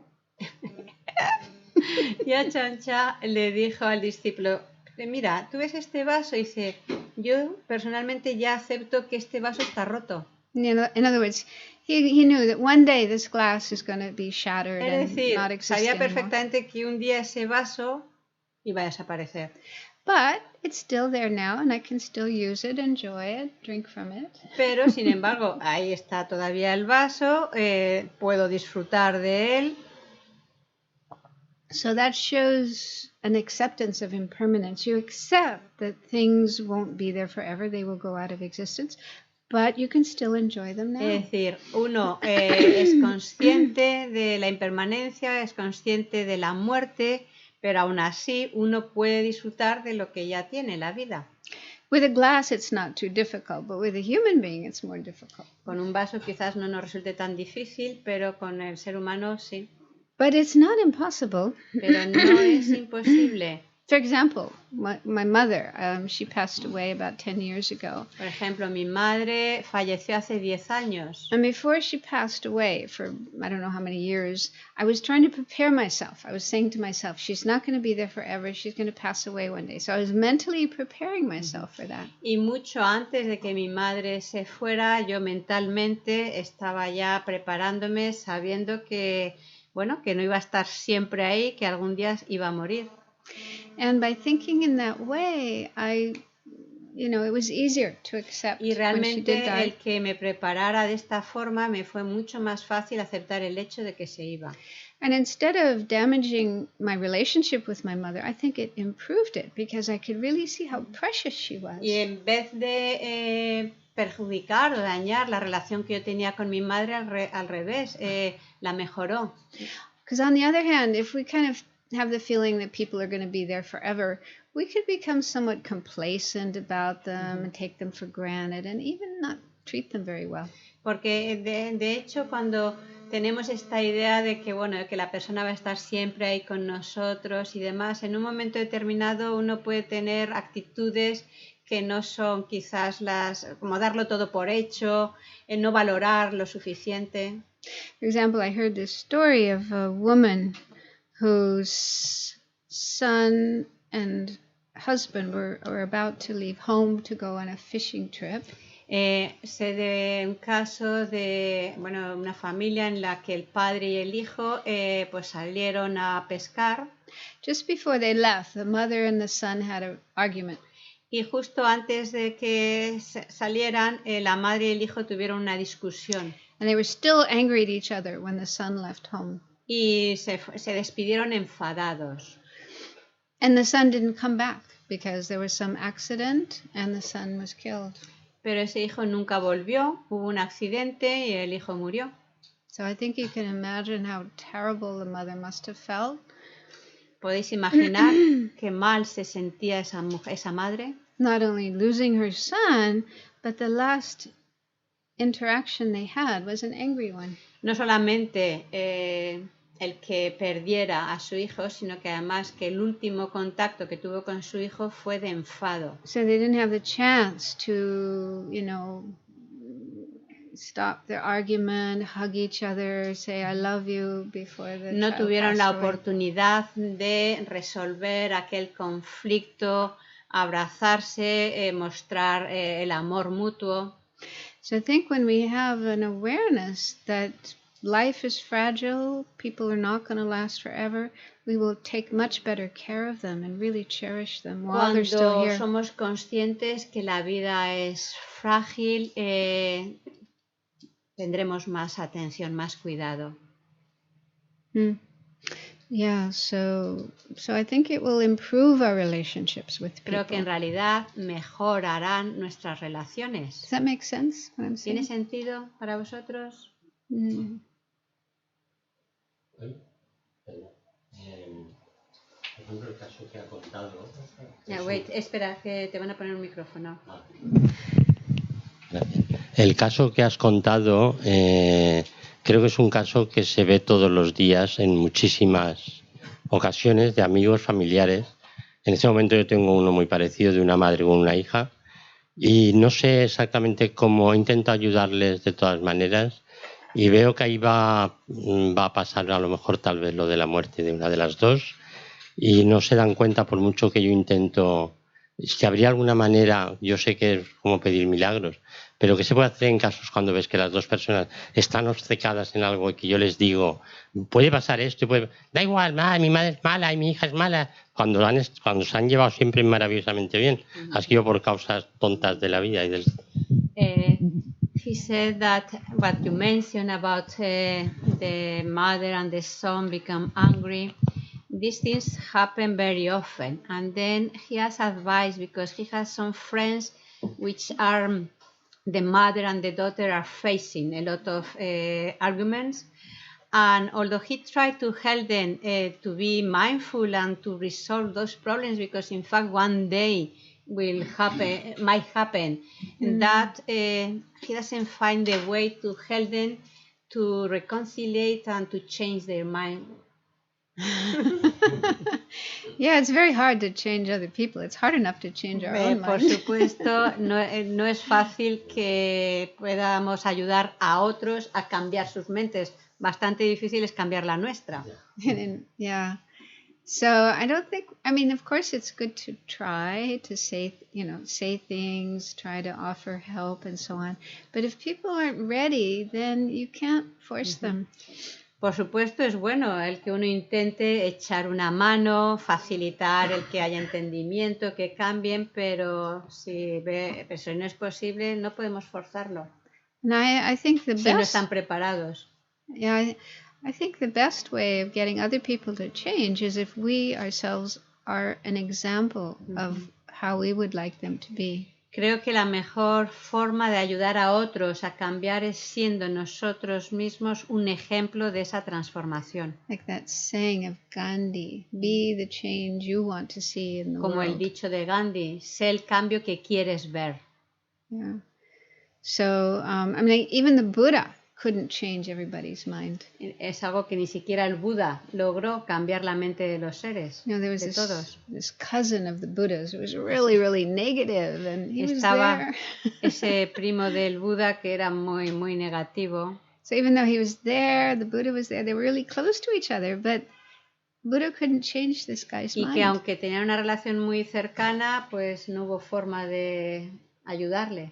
Y Ajahn Chah le dijo al discípulo, mira, ¿tú ves este vaso? Y dice, yo personalmente ya acepto que este vaso está roto. In other words, he knew that one day this glass is going to be shattered Es decir, and not exist sabía anymore. perfectamente que un día ese vaso iba a desaparecer. But it's still there now, and I can still use it, enjoy it, drink from it. Pero, sin embargo, ahí está todavía el vaso, puedo disfrutar de él. So that shows an acceptance of impermanence. You accept that things won't be there forever, they will go out of existence, but you can still enjoy them now. Es decir, uno es consciente de la impermanencia, es consciente de la muerte, pero aún así uno puede disfrutar de lo que ya tiene la vida. With a glass it's not too difficult, but with a human being it's more difficult. Con un vaso quizás no nos resulte tan difícil, pero con el ser humano sí. But it's not impossible. Pero no es imposible. For example, my mother, she passed away about 10 years ago. Por ejemplo, mi madre falleció hace 10 años. And before she passed away for I don't know how many years, I was trying to prepare myself. I was saying to myself, she's not going to be there forever. She's going to pass away one day. So I was mentally preparing myself for that. Y mucho antes de que mi madre se fuera, yo mentalmente estaba ya preparándome, sabiendo que, bueno, que no iba a estar siempre ahí, que algún día iba a morir. And by thinking in that way, it was easier to accept Y when she did realmente die. el que me preparara de esta forma me fue mucho más fácil aceptar el hecho de que se iba. And instead of damaging my relationship with my mother, I think it improved it because I could really see how precious she was. Y en vez de perjudicar o dañar la relación que yo tenía con mi madre, al revés, la mejoró. Because on the other hand, if we kind of have the feeling that people are going to be there forever, we could become somewhat complacent about them and take them for granted and even not treat them very well. Porque de hecho cuando tenemos esta idea de que, bueno, que la persona va a estar siempre ahí con nosotros y demás, en un momento determinado uno puede tener actitudes que no son quizás como darlo todo por hecho, no valorar lo suficiente. For example, I heard this story of a woman whose son and husband were about to leave home to go on a fishing trip. Sé de un caso de una familia en la que el padre y el hijo pues salieron a pescar. Just before they left, the mother and the son had an argument. Y justo antes de que salieran, la madre y el hijo tuvieron una discusión. And they were still angry at each other when the son left home. Y se despidieron enfadados. And the son didn't come back because there was some accident and the son was killed. Pero ese hijo nunca volvió, hubo un accidente y el hijo murió. So I think you can imagine how terrible the mother must have felt. ¿Podéis imaginar qué mal se sentía esa madre? Not only losing her son, but the last interaction they had was an angry one. No solamente el que perdiera a su hijo, sino que además que el último contacto que tuvo con su hijo fue de enfado. So they didn't have the chance to, stop their argument, hug each other, say I love you before the No child tuvieron la passed away. oportunidad de resolver aquel conflicto, abrazarse, mostrar el amor mutuo. So I think when we have an awareness that life is fragile, people are not going to last forever, we will take much better care of them and really cherish them while they're still Cuando here. somos conscientes que la vida es frágil, tendremos más atención, más cuidado. Yeah, so I think it will improve our relationships with people. Creo que en realidad mejorarán nuestras relaciones. Does that make sense, what I'm saying? ¿Tiene sentido para vosotros? El caso que ha contado. Espera, que te van a poner un micrófono. Gracias. El caso que has contado, creo que es un caso que se ve todos los días en muchísimas ocasiones de amigos, familiares. En este momento yo tengo uno muy parecido de una madre con una hija y no sé exactamente cómo intento ayudarles de todas maneras y veo que ahí va a pasar a lo mejor tal vez lo de la muerte de una de las dos y no se dan cuenta por mucho que yo intento. Si habría alguna manera, yo sé que es como pedir milagros, pero ¿qué se puede hacer en casos cuando ves que las dos personas están obcecadas en algo y que yo les digo, puede pasar esto, da igual, mi madre es mala y mi hija es mala, cuando se han llevado siempre maravillosamente bien, ha sido por causas tontas de la vida y del... He said that what you mentioned about the mother and the son become angry, these things happen very often, and then he has advice because he has some friends which are the mother and the daughter are facing a lot of arguments, and although he tried to help them to be mindful and to resolve those problems, because in fact one day might happen, that he doesn't find the way to help them to reconcile and to change their mind. Yeah, it's very hard to change other people. It's hard enough to change our own Por mind. supuesto, no es fácil que podamos ayudar a otros a cambiar sus mentes. Bastante difícil es cambiar la nuestra. Yeah. So I don't think, of course it's good to try to say things, try to offer help and so on. But if people aren't ready, then you can't force them. Por supuesto es bueno el que uno intente echar una mano, facilitar el que haya entendimiento, que cambien, pero si no es posible, no podemos forzarlo. And I think the si no best, están preparados. Yeah, I think the best way of getting other people to change is if we ourselves are an example of how we would like them to be. Creo que la mejor forma de ayudar a otros a cambiar es siendo nosotros mismos un ejemplo de esa transformación. Like that saying of Gandhi, be the change you want to see in the Como world. el dicho de Gandhi, sé el cambio que quieres ver. Yeah. So, even the Buddha couldn't change everybody's mind. Es algo que ni siquiera el Buda logró cambiar la mente de los seres, There was de todos. this cousin of the Buddha's who was really, really negative, and he Estaba was there. ese primo del Buda que era muy, muy negativo. So even though he was there, the Buddha was there, they were really close to each other, but Buddha couldn't change this guy's Y que mind. aunque tenían una relación muy cercana, pues no hubo forma de ayudarle.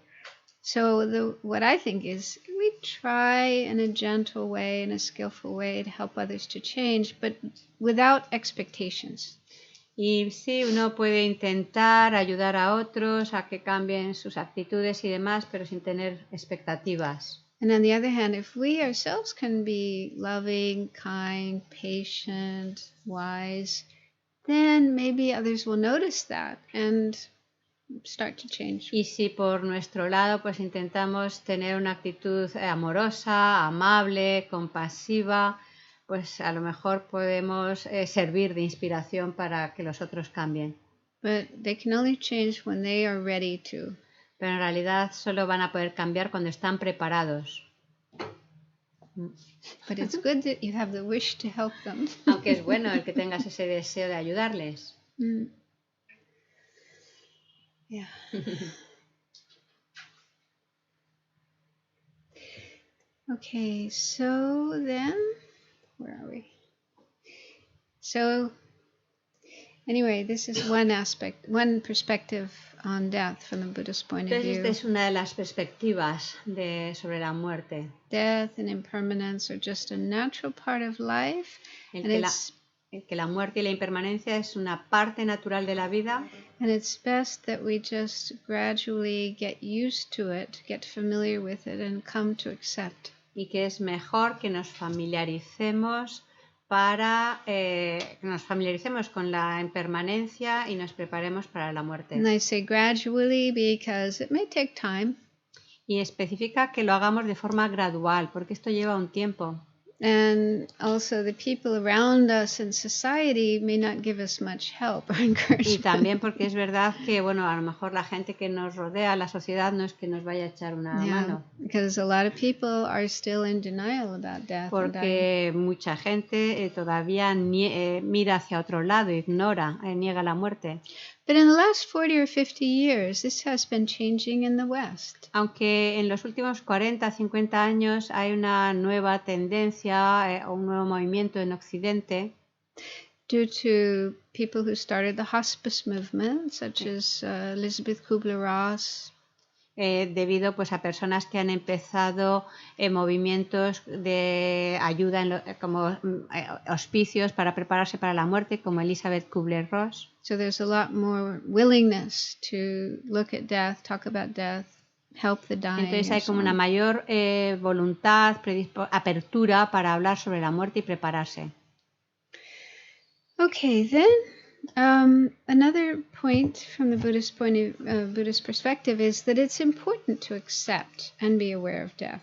So what I think is we try in a gentle way, in a skillful way to help others to change, but without expectations. Y sí, uno puede intentar ayudar a otros a que cambien sus actitudes y demás, pero sin tener expectativas. And on the other hand, if we ourselves can be loving, kind, patient, wise, then maybe others will notice that and start to change. Y si por nuestro lado pues intentamos tener una actitud amorosa, amable, compasiva, pues a lo mejor podemos servir de inspiración para que los otros cambien. But they can only change when they are ready to. Pero en realidad solo van a poder cambiar cuando están preparados. But it's good that you have the wish to help them. Aunque es bueno el que tengas ese deseo de ayudarles. Yeah. Okay, so then, where are we? So, anyway, this is one perspective on death from the Buddhist point of Entonces, view. esta es una de las perspectivas sobre la muerte. Death and impermanence are just a natural part of life, El and que la muerte y la impermanencia es una parte natural de la vida. And it's best that we just gradually get used to it, get familiar with it, and come to accept. Y que es mejor que nos familiaricemos con la impermanencia y nos preparemos para la muerte. And I say gradually because it may take time. Y especifica que lo hagamos de forma gradual, porque esto lleva un tiempo. And also the people around us in society may not give us much help or encouragement. Y también porque es verdad que, bueno, a lo mejor la gente que nos rodea, la sociedad, no es que nos vaya a echar una mano. Because a lot of people are still in denial about death. Porque mucha gente todavía mira hacia otro lado, ignora, niega la muerte. But in the last 40 or 50 years, this has been changing in the West. Aunque en los últimos 40, 50 años hay una nueva tendencia o un nuevo movimiento en Occidente. Due to people who started the hospice movement, such as Elizabeth Kubler-Ross. Debido pues a personas que han empezado movimientos de ayuda como hospicios para prepararse para la muerte, como Elizabeth Kubler-Ross. So there's a lot more willingness to look at death, talk about death, help the dying. Entonces hay como una mayor voluntad, apertura para hablar sobre la muerte y prepararse. Okay, then another point from the Buddhist Buddhist perspective is that it's important to accept and be aware of death.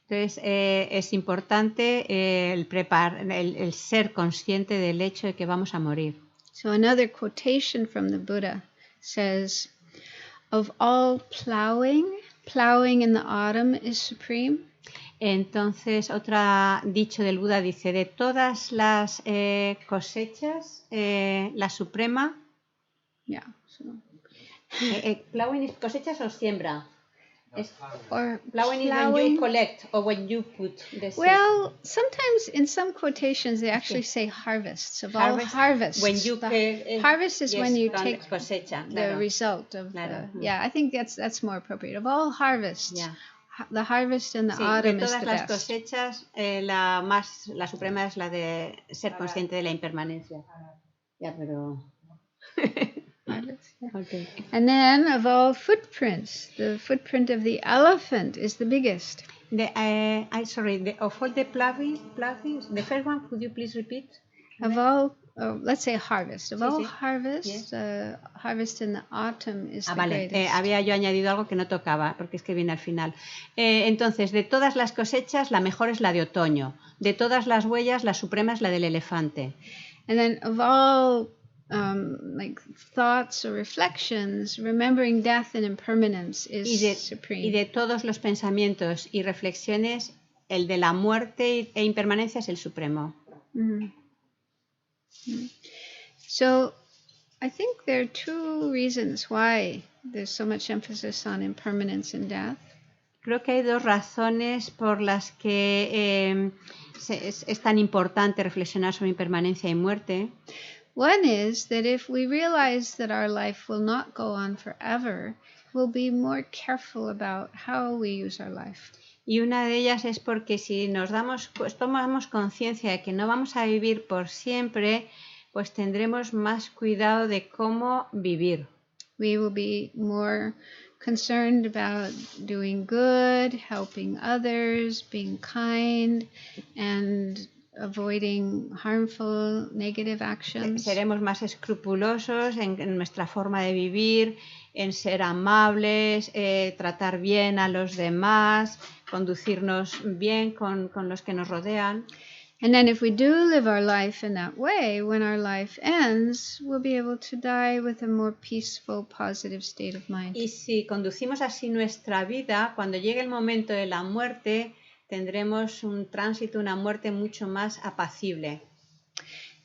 Entonces es importante el ser consciente del hecho de que vamos a morir. So another quotation from the Buddha says, "Of all plowing in the autumn is supreme." Entonces, otro dicho del Buda dice, de todas las cosechas, la suprema... Yeah. So. Plowing is cosechas o siembra? Or plowing is when you collect or when you put the seed. Well, sometimes in some quotations they actually say harvests. Of all harvests. When you harvest is when you take cosecha, the result of yeah, I think that's more appropriate. Of all harvests. Yeah. The harvest in the autumn is the best. De todas las cosechas, la suprema es la de ser consciente de la impermanencia. Ya, pero... Harvest, yeah. Okay. And then of all footprints, the footprint of the elephant is the biggest. Of all the plowings, the first one, could you please repeat? Of all, let's say harvest. Of all harvest, harvest in the autumn is the greatest. Había yo añadido algo que no tocaba, porque es que viene al final. Entonces, de todas las cosechas, la mejor es la de otoño. De todas las huellas, la suprema es la del elefante. And then of all like thoughts or reflections, remembering death and impermanence is supreme. Y de todos los pensamientos y reflexiones, el de la muerte e impermanencia es el supremo. Mm-hmm. So I think there are two reasons why there's so much emphasis on impermanence and death. Creo que hay dos razones por las que es tan importante reflexionar sobre impermanencia y muerte. One is that if we realize that our life will not go on forever, we'll be more careful about how we use our life. Y una de ellas es porque si tomamos conciencia de que no vamos a vivir por siempre, pues tendremos más cuidado de cómo vivir. We will be more concerned about doing good, helping others, being kind, and avoiding harmful, negative actions. Seremos más escrupulosos en nuestra forma de vivir, en ser amables, tratar bien a los demás, conducirnos bien con los que nos rodean. And then if we do live our life in that way, when our life ends, we'll be able to die with a more peaceful, positive state of mind. Y si conducimos así nuestra vida, cuando llegue el momento de la muerte, tendremos un tránsito, una muerte mucho más apacible.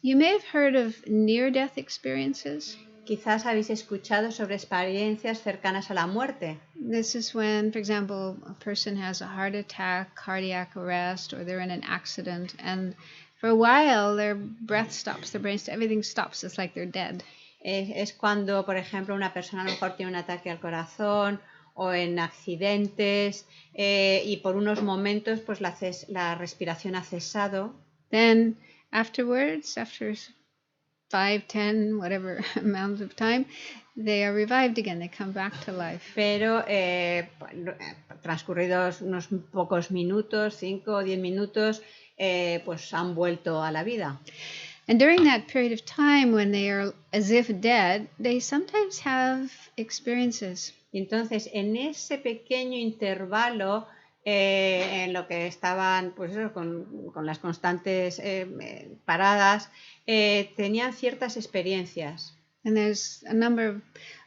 You may have heard of near-death experiences. Quizás habéis escuchado sobre experiencias cercanas a la muerte. This is when, for example, a person has a heart attack, cardiac arrest, or they're in an accident, and for a while their breath stops, their brain stops, everything stops. It's like they're dead. Es cuando, por ejemplo, una persona a lo mejor tiene un ataque al corazón o en accidentes y por unos momentos pues la respiración ha cesado. Then afterwards, after 5, 10, whatever amount of time, they are revived again. They come back to life. Pero transcurridos unos pocos minutos, 5 o 10 minutos, pues han vuelto a la vida. And during that period of time when they are as if dead, they sometimes have experiences. Y entonces, en ese pequeño intervalo, en lo que estaban pues eso, con las constantes paradas, tenían ciertas experiencias. And there's a number of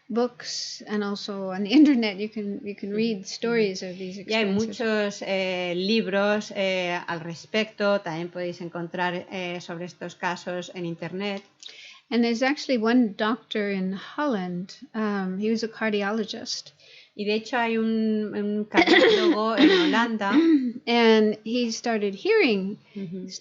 books and also on the internet you can read stories of these Y hay experiences. muchos libros al respecto, también podéis encontrar sobre estos casos en internet. And there's actually one doctor in Holland, he was a cardiologist. Y de hecho hay un cardiólogo en Holanda. And he started hearing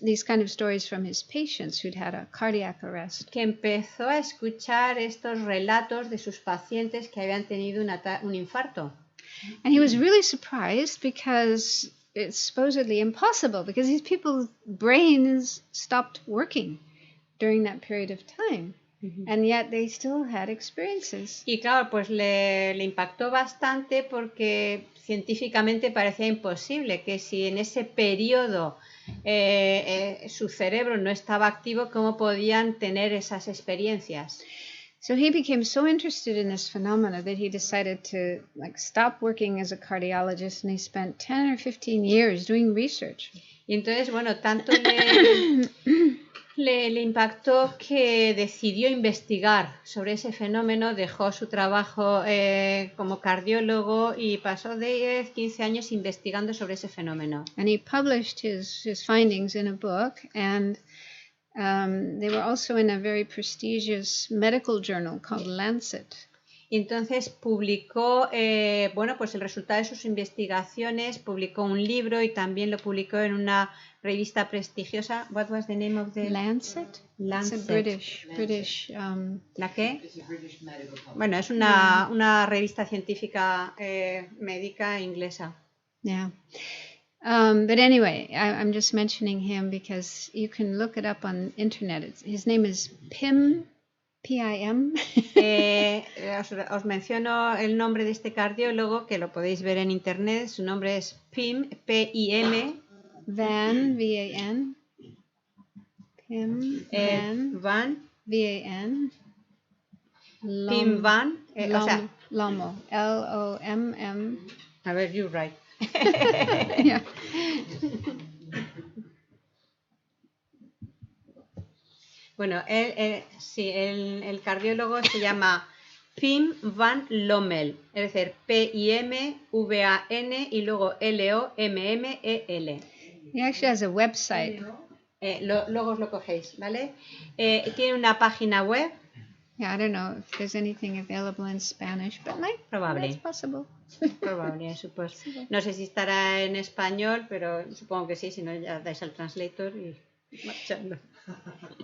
these kind of stories from his patients who'd had a cardiac arrest. Que empezó a escuchar estos relatos de sus pacientes que habían tenido un infarto. And he was really surprised because it's supposedly impossible because these people's brains stopped working during that period of time. And yet they still had experiences. Y claro, pues le impactó bastante porque científicamente parecía imposible que si en ese periodo su cerebro no estaba activo, ¿cómo podían tener esas experiencias? So he became so interested in this phenomena that he decided to stop working as a cardiologist, and he spent 10 or 15 years doing research. Y entonces, bueno, tanto le impactó que decidió investigar sobre ese fenómeno, dejó su trabajo como cardiólogo y pasó 10, 15 años investigando sobre ese fenómeno. And he published his findings in a book, and they were also in a very prestigious medical journal called Lancet. Y entonces publicó, bueno, pues el resultado de sus investigaciones, publicó un libro y también lo publicó en una revista prestigiosa. What was the name of the Lancet? Lancet. It's a British. ¿La qué? Bueno, es una revista científica médica inglesa. Yeah. But anyway, I'm just mentioning him because you can look it up on internet. His name is Pim. P-I-M. Os menciono el nombre de este cardiólogo que lo podéis ver en internet. Su nombre es Pim, P-I-M. Van, V-A-N. Pim Van. V-A-N. Pim Van. O sea, Lomo. L-O-M-M. A ver, you right. Yeah. Bueno, sí, el cardiólogo se llama Pim Van Lommel, es decir, P-I-M-V-A-N y luego L-O-M-M-E-L. He actually has a website. Luego os lo cogéis, ¿vale? Tiene una página web. Yeah, I don't know if there's anything available in Spanish, but Probable. that's possible. Probable, I suppose. No sé si estará en español, pero supongo que sí, si no ya dais al translator y marchando.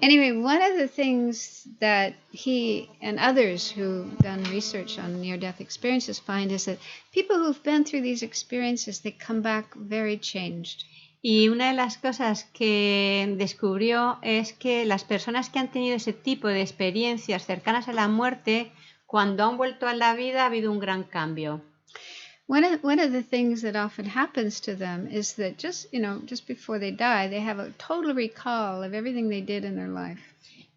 Anyway, one of the things that he and others who've done research on near-death experiences find is that people who've been through these experiences, they come back very changed. Y una de las cosas que descubrió es que las personas que han tenido ese tipo de experiencias cercanas a la muerte, cuando han vuelto a la vida ha habido un gran cambio. One of the things that often happens to them is that just before they die, they have a total recall of everything they did in their life.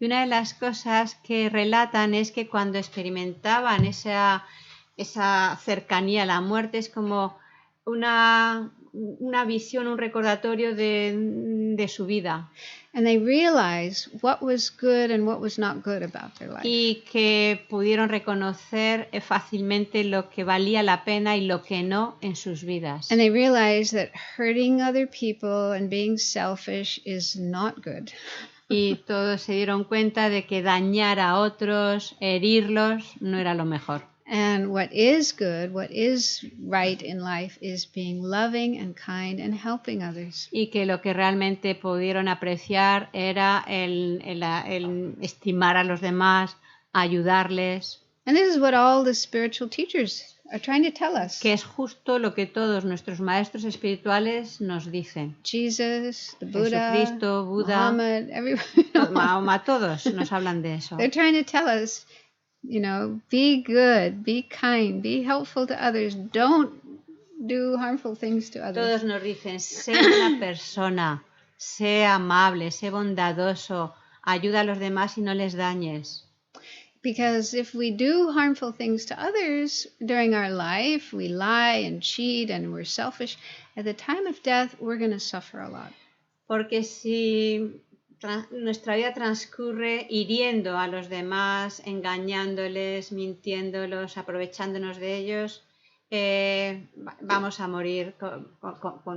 Y una de las cosas que relatan es que cuando experimentaban esa cercanía a la muerte es como una visión, un recordatorio de su vida. And they realize what was good and what was not good about their life. Y que pudieron reconocer fácilmente lo que valía la pena y lo que no en sus vidas. And they realize that hurting other people and being selfish is not good. Y todos se dieron cuenta de que dañar a otros, herirlos, no era lo mejor. And what is good, what is right in life is being loving and kind and helping others. Y que lo que realmente pudieron apreciar era el estimar a los demás, ayudarles. And this is what all the spiritual teachers are trying to tell us. Que es justo lo que todos nuestros maestros espirituales nos dicen. Jesus, the Buddha, Jesucristo, Buda, Muhammad, everyone. Mahoma, todos nos hablan de eso. They're trying to tell us, be good, be kind, be helpful to others. Don't do harmful things to others. Todos nos dicen, sé una persona, sé amable, sé bondadoso, ayuda a los demás y no les dañes. Because if we do harmful things to others during our life, we lie and cheat and we're selfish, at the time of death, we're going to suffer a lot. Porque si nuestra vida transcurre hiriendo a los demás, engañándoles, mintiéndolos, aprovechándonos de ellos, vamos a morir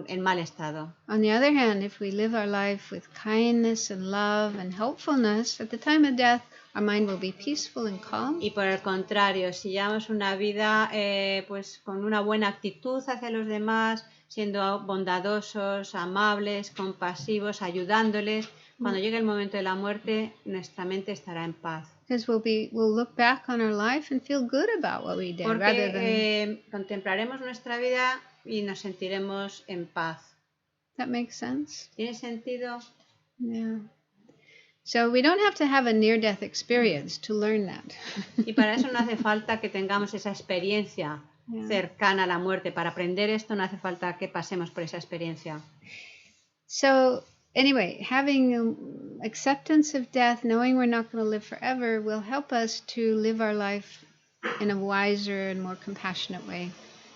en mal estado. On the other hand, if we live our life with kindness and love and helpfulness, at the time of death, our mind will be peaceful and calm. Y por el contrario, si llevamos una vida pues con una buena actitud hacia los demás, siendo bondadosos, amables, compasivos, ayudándoles, cuando llegue el momento de la muerte, nuestra mente estará en paz. Because we'll look back on our life and feel good about what we did. Porque contemplaremos nuestra vida y nos sentiremos en paz. That makes sense? ¿Tiene sentido? Yeah. So we don't have to have a near-death experience to learn that. Y para eso no hace falta que tengamos esa experiencia cercana a la muerte. Para aprender esto no hace falta que pasemos por esa experiencia. So anyway, having acceptance of death, knowing we're not going to live forever, will help us to live our life in a wiser and more compassionate way.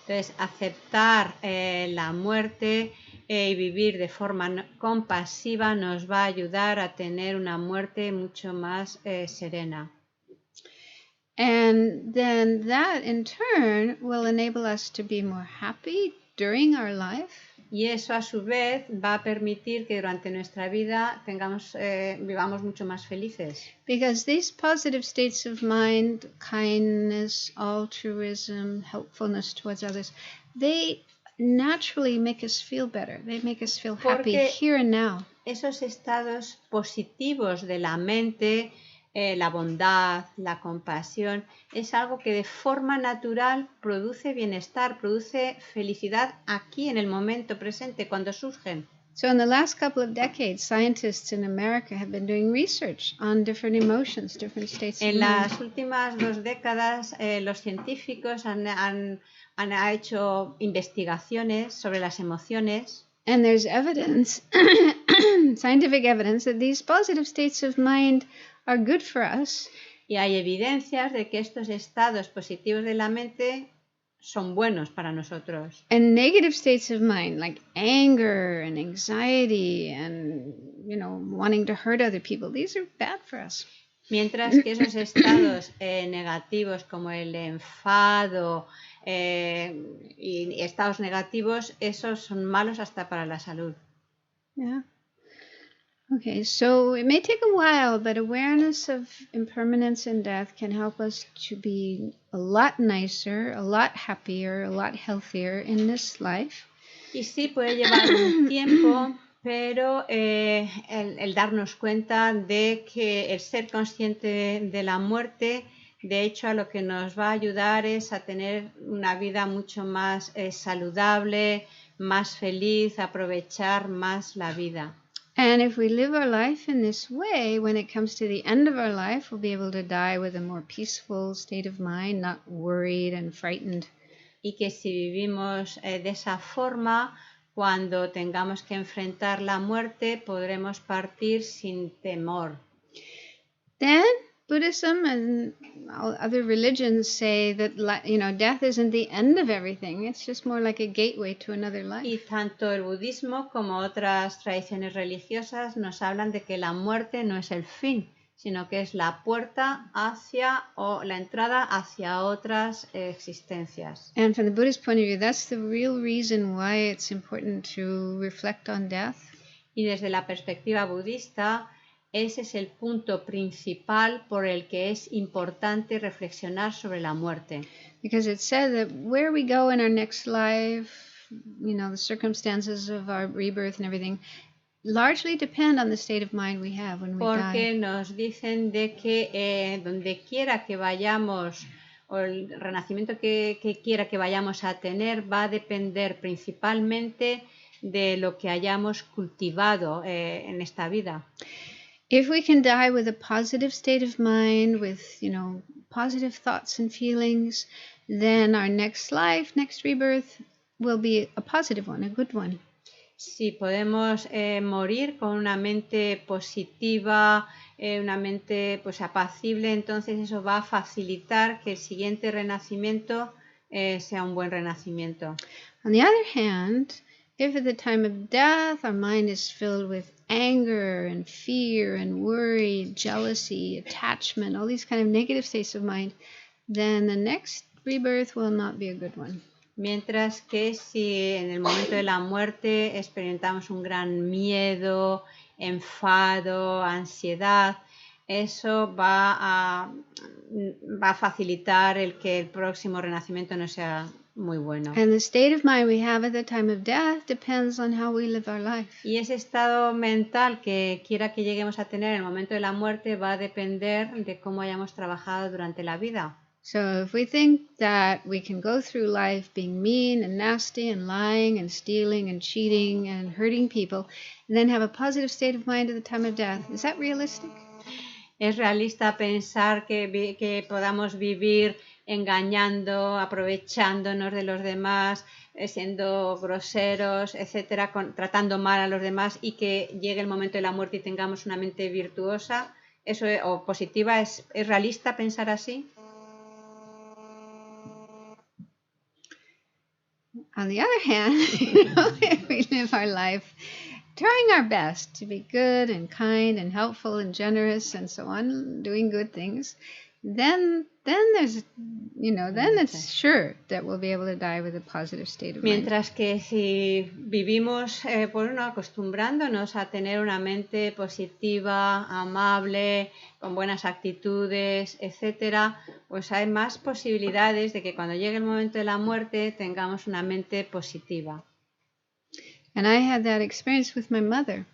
Entonces, aceptar la muerte y vivir de forma compasiva nos va a ayudar a tener una muerte mucho más serena. And then that in turn will enable us to be more happy during our life. Y eso a su vez va a permitir que durante nuestra vida vivamos mucho más felices. Because these positive states of mind, kindness, altruism, helpfulness towards others, they naturally make us feel better. They make us feel happy here and now. Esos estados positivos de la mente, la bondad, la compasión, es algo que de forma natural produce bienestar, produce felicidad aquí en el momento presente, cuando surgen. So in the last couple of decades, scientists in America have been doing research on different emotions, different states of mind. En las últimas 2 décadas, los científicos han hecho investigaciones sobre las emociones. And there's evidence, scientific evidence, that these positive states of mind are good for us. Y hay evidencias de que estos estados positivos de la mente son buenos para nosotros. And negative states of mind, like anger and anxiety and, wanting to hurt other people, these are bad for us. Mientras que esos estados negativos como el enfado y estados negativos, esos son malos hasta para la salud. Yeah. Okay, so it may take a while, but awareness of impermanence and death can help us to be a lot nicer, a lot happier, a lot healthier in this life. Y sí, puede llevar un tiempo, pero el darnos cuenta de que el ser consciente de la muerte, de hecho, a lo que nos va a ayudar es a tener una vida mucho más saludable, más feliz, aprovechar más la vida. And if we live our life in this way, when it comes to the end of our life, we'll be able to die with a more peaceful state of mind, not worried and frightened. Y que si vivimos de esa forma, cuando tengamos que enfrentar la muerte, podremos partir sin temor. Then Buddhism and other religions say that death isn't the end of everything. It's just more like a gateway to another life. Y tanto el budismo como otras tradiciones religiosas nos hablan de que la muerte no es el fin, sino que es la puerta hacia o la entrada hacia otras existencias. And from the Buddhist point of view, that's the real reason why it's important to reflect on death. Y desde la perspectiva budista, ese es el punto principal por el que es importante reflexionar sobre la muerte. Because it said that where we go in our next life, the circumstances of our rebirth and everything, largely depend on the state of mind we have when we Porque die. nos dicen de que donde quiera que vayamos o el renacimiento que quiera que vayamos a tener va a depender principalmente de lo que hayamos cultivado en esta vida. If we can die with a positive state of mind, with positive thoughts and feelings, then our next life, next rebirth, will be a positive one, a good one. Si podemos morir con una mente positiva, una mente pues apacible, entonces eso va a facilitar que el siguiente renacimiento sea un buen renacimiento. On the other hand, if at the time of death our mind is filled with anger and fear and worry, jealousy, attachment, all these kind of negative states of mind, then the next rebirth will not be a good one. Mientras que si en el momento de la muerte experimentamos un gran miedo, enfado, ansiedad, eso va a facilitar el que el próximo renacimiento no sea muy bueno. And the state of mind we have at the time of death depends on how we live our life. Y ese estado mental que quiera que lleguemos a tener en el momento de la muerte va a depender de cómo hayamos trabajado durante la vida. So if we think that we can go through life being mean and nasty and lying and stealing and cheating and hurting people, and then have a positive state of mind at the time of death, is that realistic? ¿Es realista pensar que podamos vivir engañando, aprovechándonos de los demás, siendo groseros, etcétera, tratando mal a los demás y que llegue el momento de la muerte y tengamos una mente virtuosa o positiva? ¿Es realista pensar así? On the other hand, if we live our life trying our best to be good and kind and helpful and generous and so on, doing good things, then there's, then it's sure that we'll be able to die with a positive state of mind. Mientras que si vivimos acostumbrándonos a tener una mente positiva, amable, con buenas actitudes, etcétera, pues hay más posibilidades de que cuando llegue el momento de la muerte tengamos una mente positiva. And I had that experience with my mother.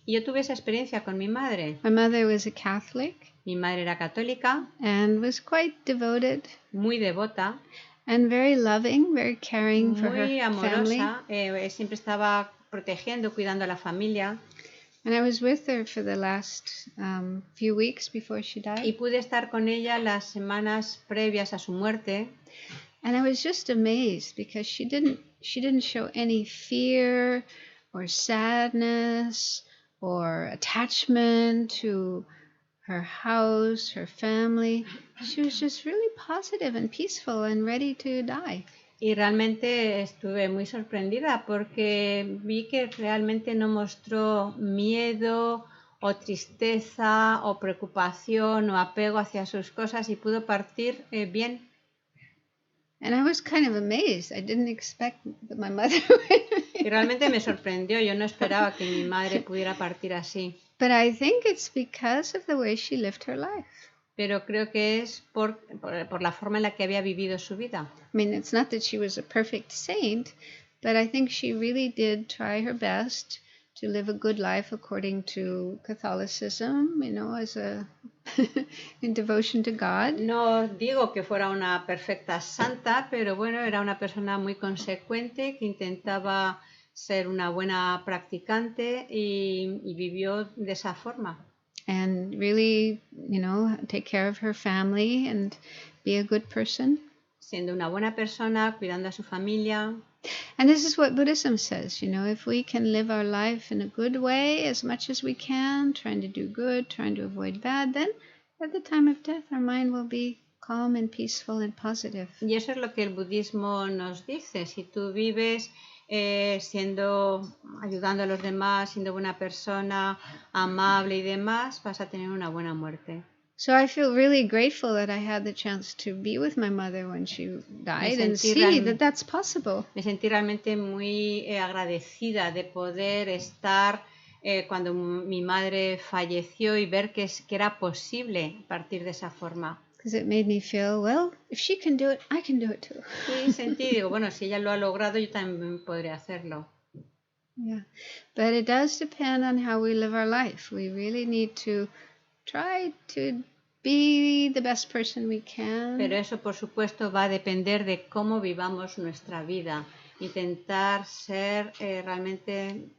Y yo tuve esa experiencia con mi madre. My mother was a Catholic. Mi madre era católica. And was quite devoted. Muy devota. And very loving, very caring for her family. Muy amorosa. Siempre estaba protegiendo, cuidando a la familia. And I was with her for the last few weeks before she died. Y pude estar con ella las semanas previas a su muerte. And I was just amazed because she didn't show any fear or sadness or attachment to her house, her family. She was just really positive and peaceful and ready to die. Y realmente estuve muy sorprendida porque vi que realmente no mostró miedo o tristeza o preocupación o apego hacia sus cosas y pudo partir bien. And I was kind of amazed. I didn't expect that my mother would. Y realmente me sorprendió, yo no esperaba que mi madre pudiera partir así. But I think it's because of the way she lived her life. Pero creo que es por la forma en la que había vivido su vida. I mean, it's not that she was a perfect saint, but I think she really did try her best to live a good life according to Catholicism, as a in devotion to God. No digo que fuera una perfecta santa, pero bueno, era una persona muy consecuente que intentaba ser una buena practicante y vivió de esa forma. And really, take care of her family and be a good person. Siendo una buena persona, cuidando a su familia. And this is what Buddhism says, if we can live our life in a good way as much as we can, trying to do good, trying to avoid bad, then at the time of death our mind will be calm and peaceful and positive. Y eso es lo que el budismo nos dice. Si tú vives ayudando a los demás, siendo buena persona, amable y demás, vas a tener una buena muerte. So I feel really grateful that I had the chance to be with my mother when she died and see that that's possible. Me sentí realmente muy agradecida de poder estar cuando mi madre falleció y ver que era posible partir de esa forma. Because it made me feel, well, if she can do it, I can do it too. Y sentí, digo, bueno, si ella lo ha logrado, yo también podré hacerlo. Yeah, but it does depend on how we live our life. We really need to try to be the best person we can. Pero eso, por supuesto, va a depender de cómo vivamos nuestra vida. Intentar ser realmente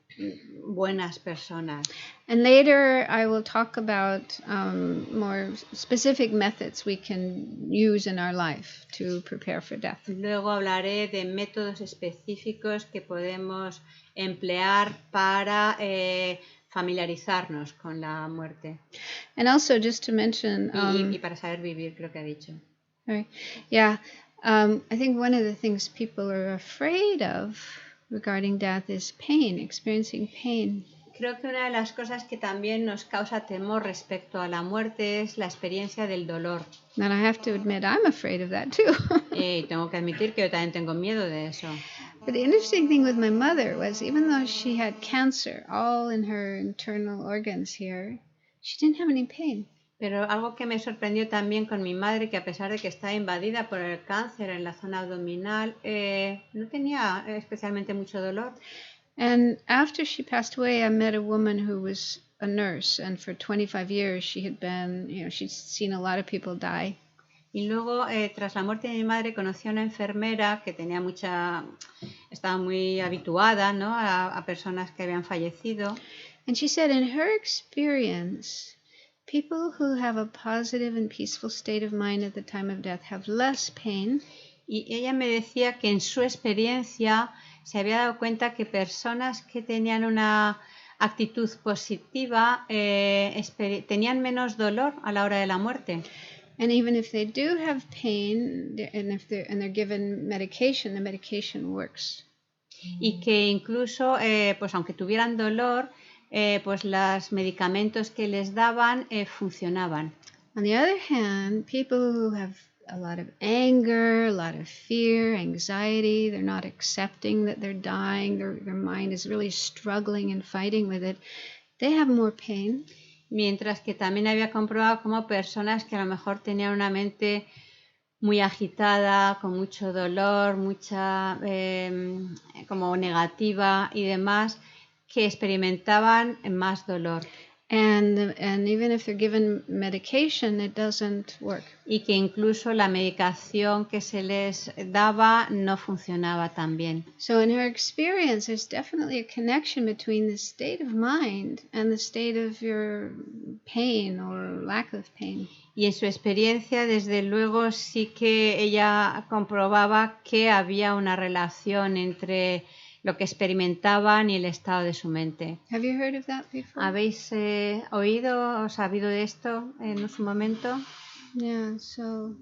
buenas personas. And later I will talk about more specific methods we can use in our life to prepare for death. Luego hablaré de métodos específicos que podemos emplear para familiarizarnos con la muerte. And also just to mention... y para saber vivir, creo que ha dicho. Right. Yeah. I think one of the things people are afraid of regarding death is pain, experiencing pain. Creo que una de las cosas que también nos causa temor respecto a la muerte es la experiencia del dolor. And I have to admit, I'm afraid of that too. Y tengo que admitir que yo también tengo miedo de eso. But the interesting thing with my mother was, even though she had cancer all in her internal organs here, she didn't have any pain. Pero algo que me sorprendió también con mi madre, que a pesar de que está invadida por el cáncer en la zona abdominal, no tenía especialmente mucho dolor. And after she passed away, I met a woman who was a nurse, and for 25 years she had been, she'd seen a lot of people die. Y luego, tras la muerte de mi madre, conocí a una enfermera que estaba muy habituada, ¿no?, a personas que habían fallecido. And she said, in her experience, people who have a positive and peaceful state of mind at the time of death have less pain. Y ella me decía que en su experiencia se había dado cuenta que personas que tenían una actitud positiva tenían menos dolor a la hora de la muerte. And even if they do have pain, and they're given medication, the medication works. Y que incluso, pues aunque tuvieran dolor, pues los medicamentos que les daban funcionaban. On the other hand, people who have a lot of anger, a lot of fear, anxiety, they're not accepting that they're dying, their mind is really struggling and fighting with it, they have more pain. Mientras que también había comprobado como personas que a lo mejor tenían una mente muy agitada, con mucho dolor, mucha como negativa y demás, que experimentaban más dolor. And even if they're given medication, it doesn't work. Y que incluso la medicación que se les daba no funcionaba tan bien. So in her experience, there's definitely a connection between the state of mind and the state of your pain or lack of pain. Y en su experiencia, desde luego, sí que ella comprobaba que había una relación entre lo que experimentaban y el estado de su mente. Have you heard of that before? ¿Habéis oído o sabido de esto en su momento? Yeah, so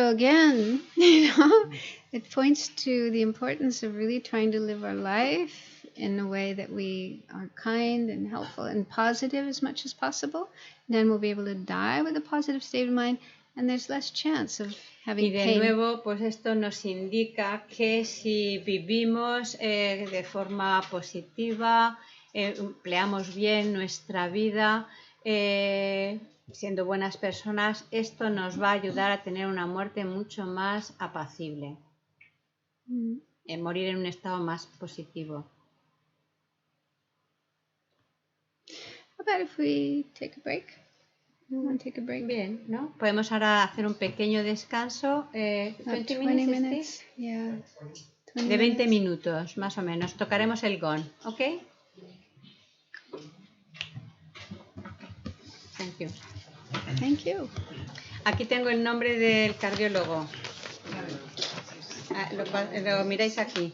again, it points to the importance of really trying to live our life in a way that we are kind and helpful and positive as much as possible. Then we'll be able to die with a positive state of mind and there's less chance of Y having de pain. nuevo, pues esto nos indica que si vivimos de forma positiva, empleamos bien nuestra vida, siendo buenas personas, esto nos va a ayudar a tener una muerte mucho más apacible, morir en un estado más positivo. How about if we take a break? You want to take a break? Bien, ¿no? Podemos ahora hacer un pequeño descanso, About 20 20 minutes, minutes. Yeah. 20 de 20 minutes. minutos, más o menos. Tocaremos el gong, ¿ok? Thank you. Thank you. Aquí tengo el nombre del cardiólogo. Lo miráis aquí.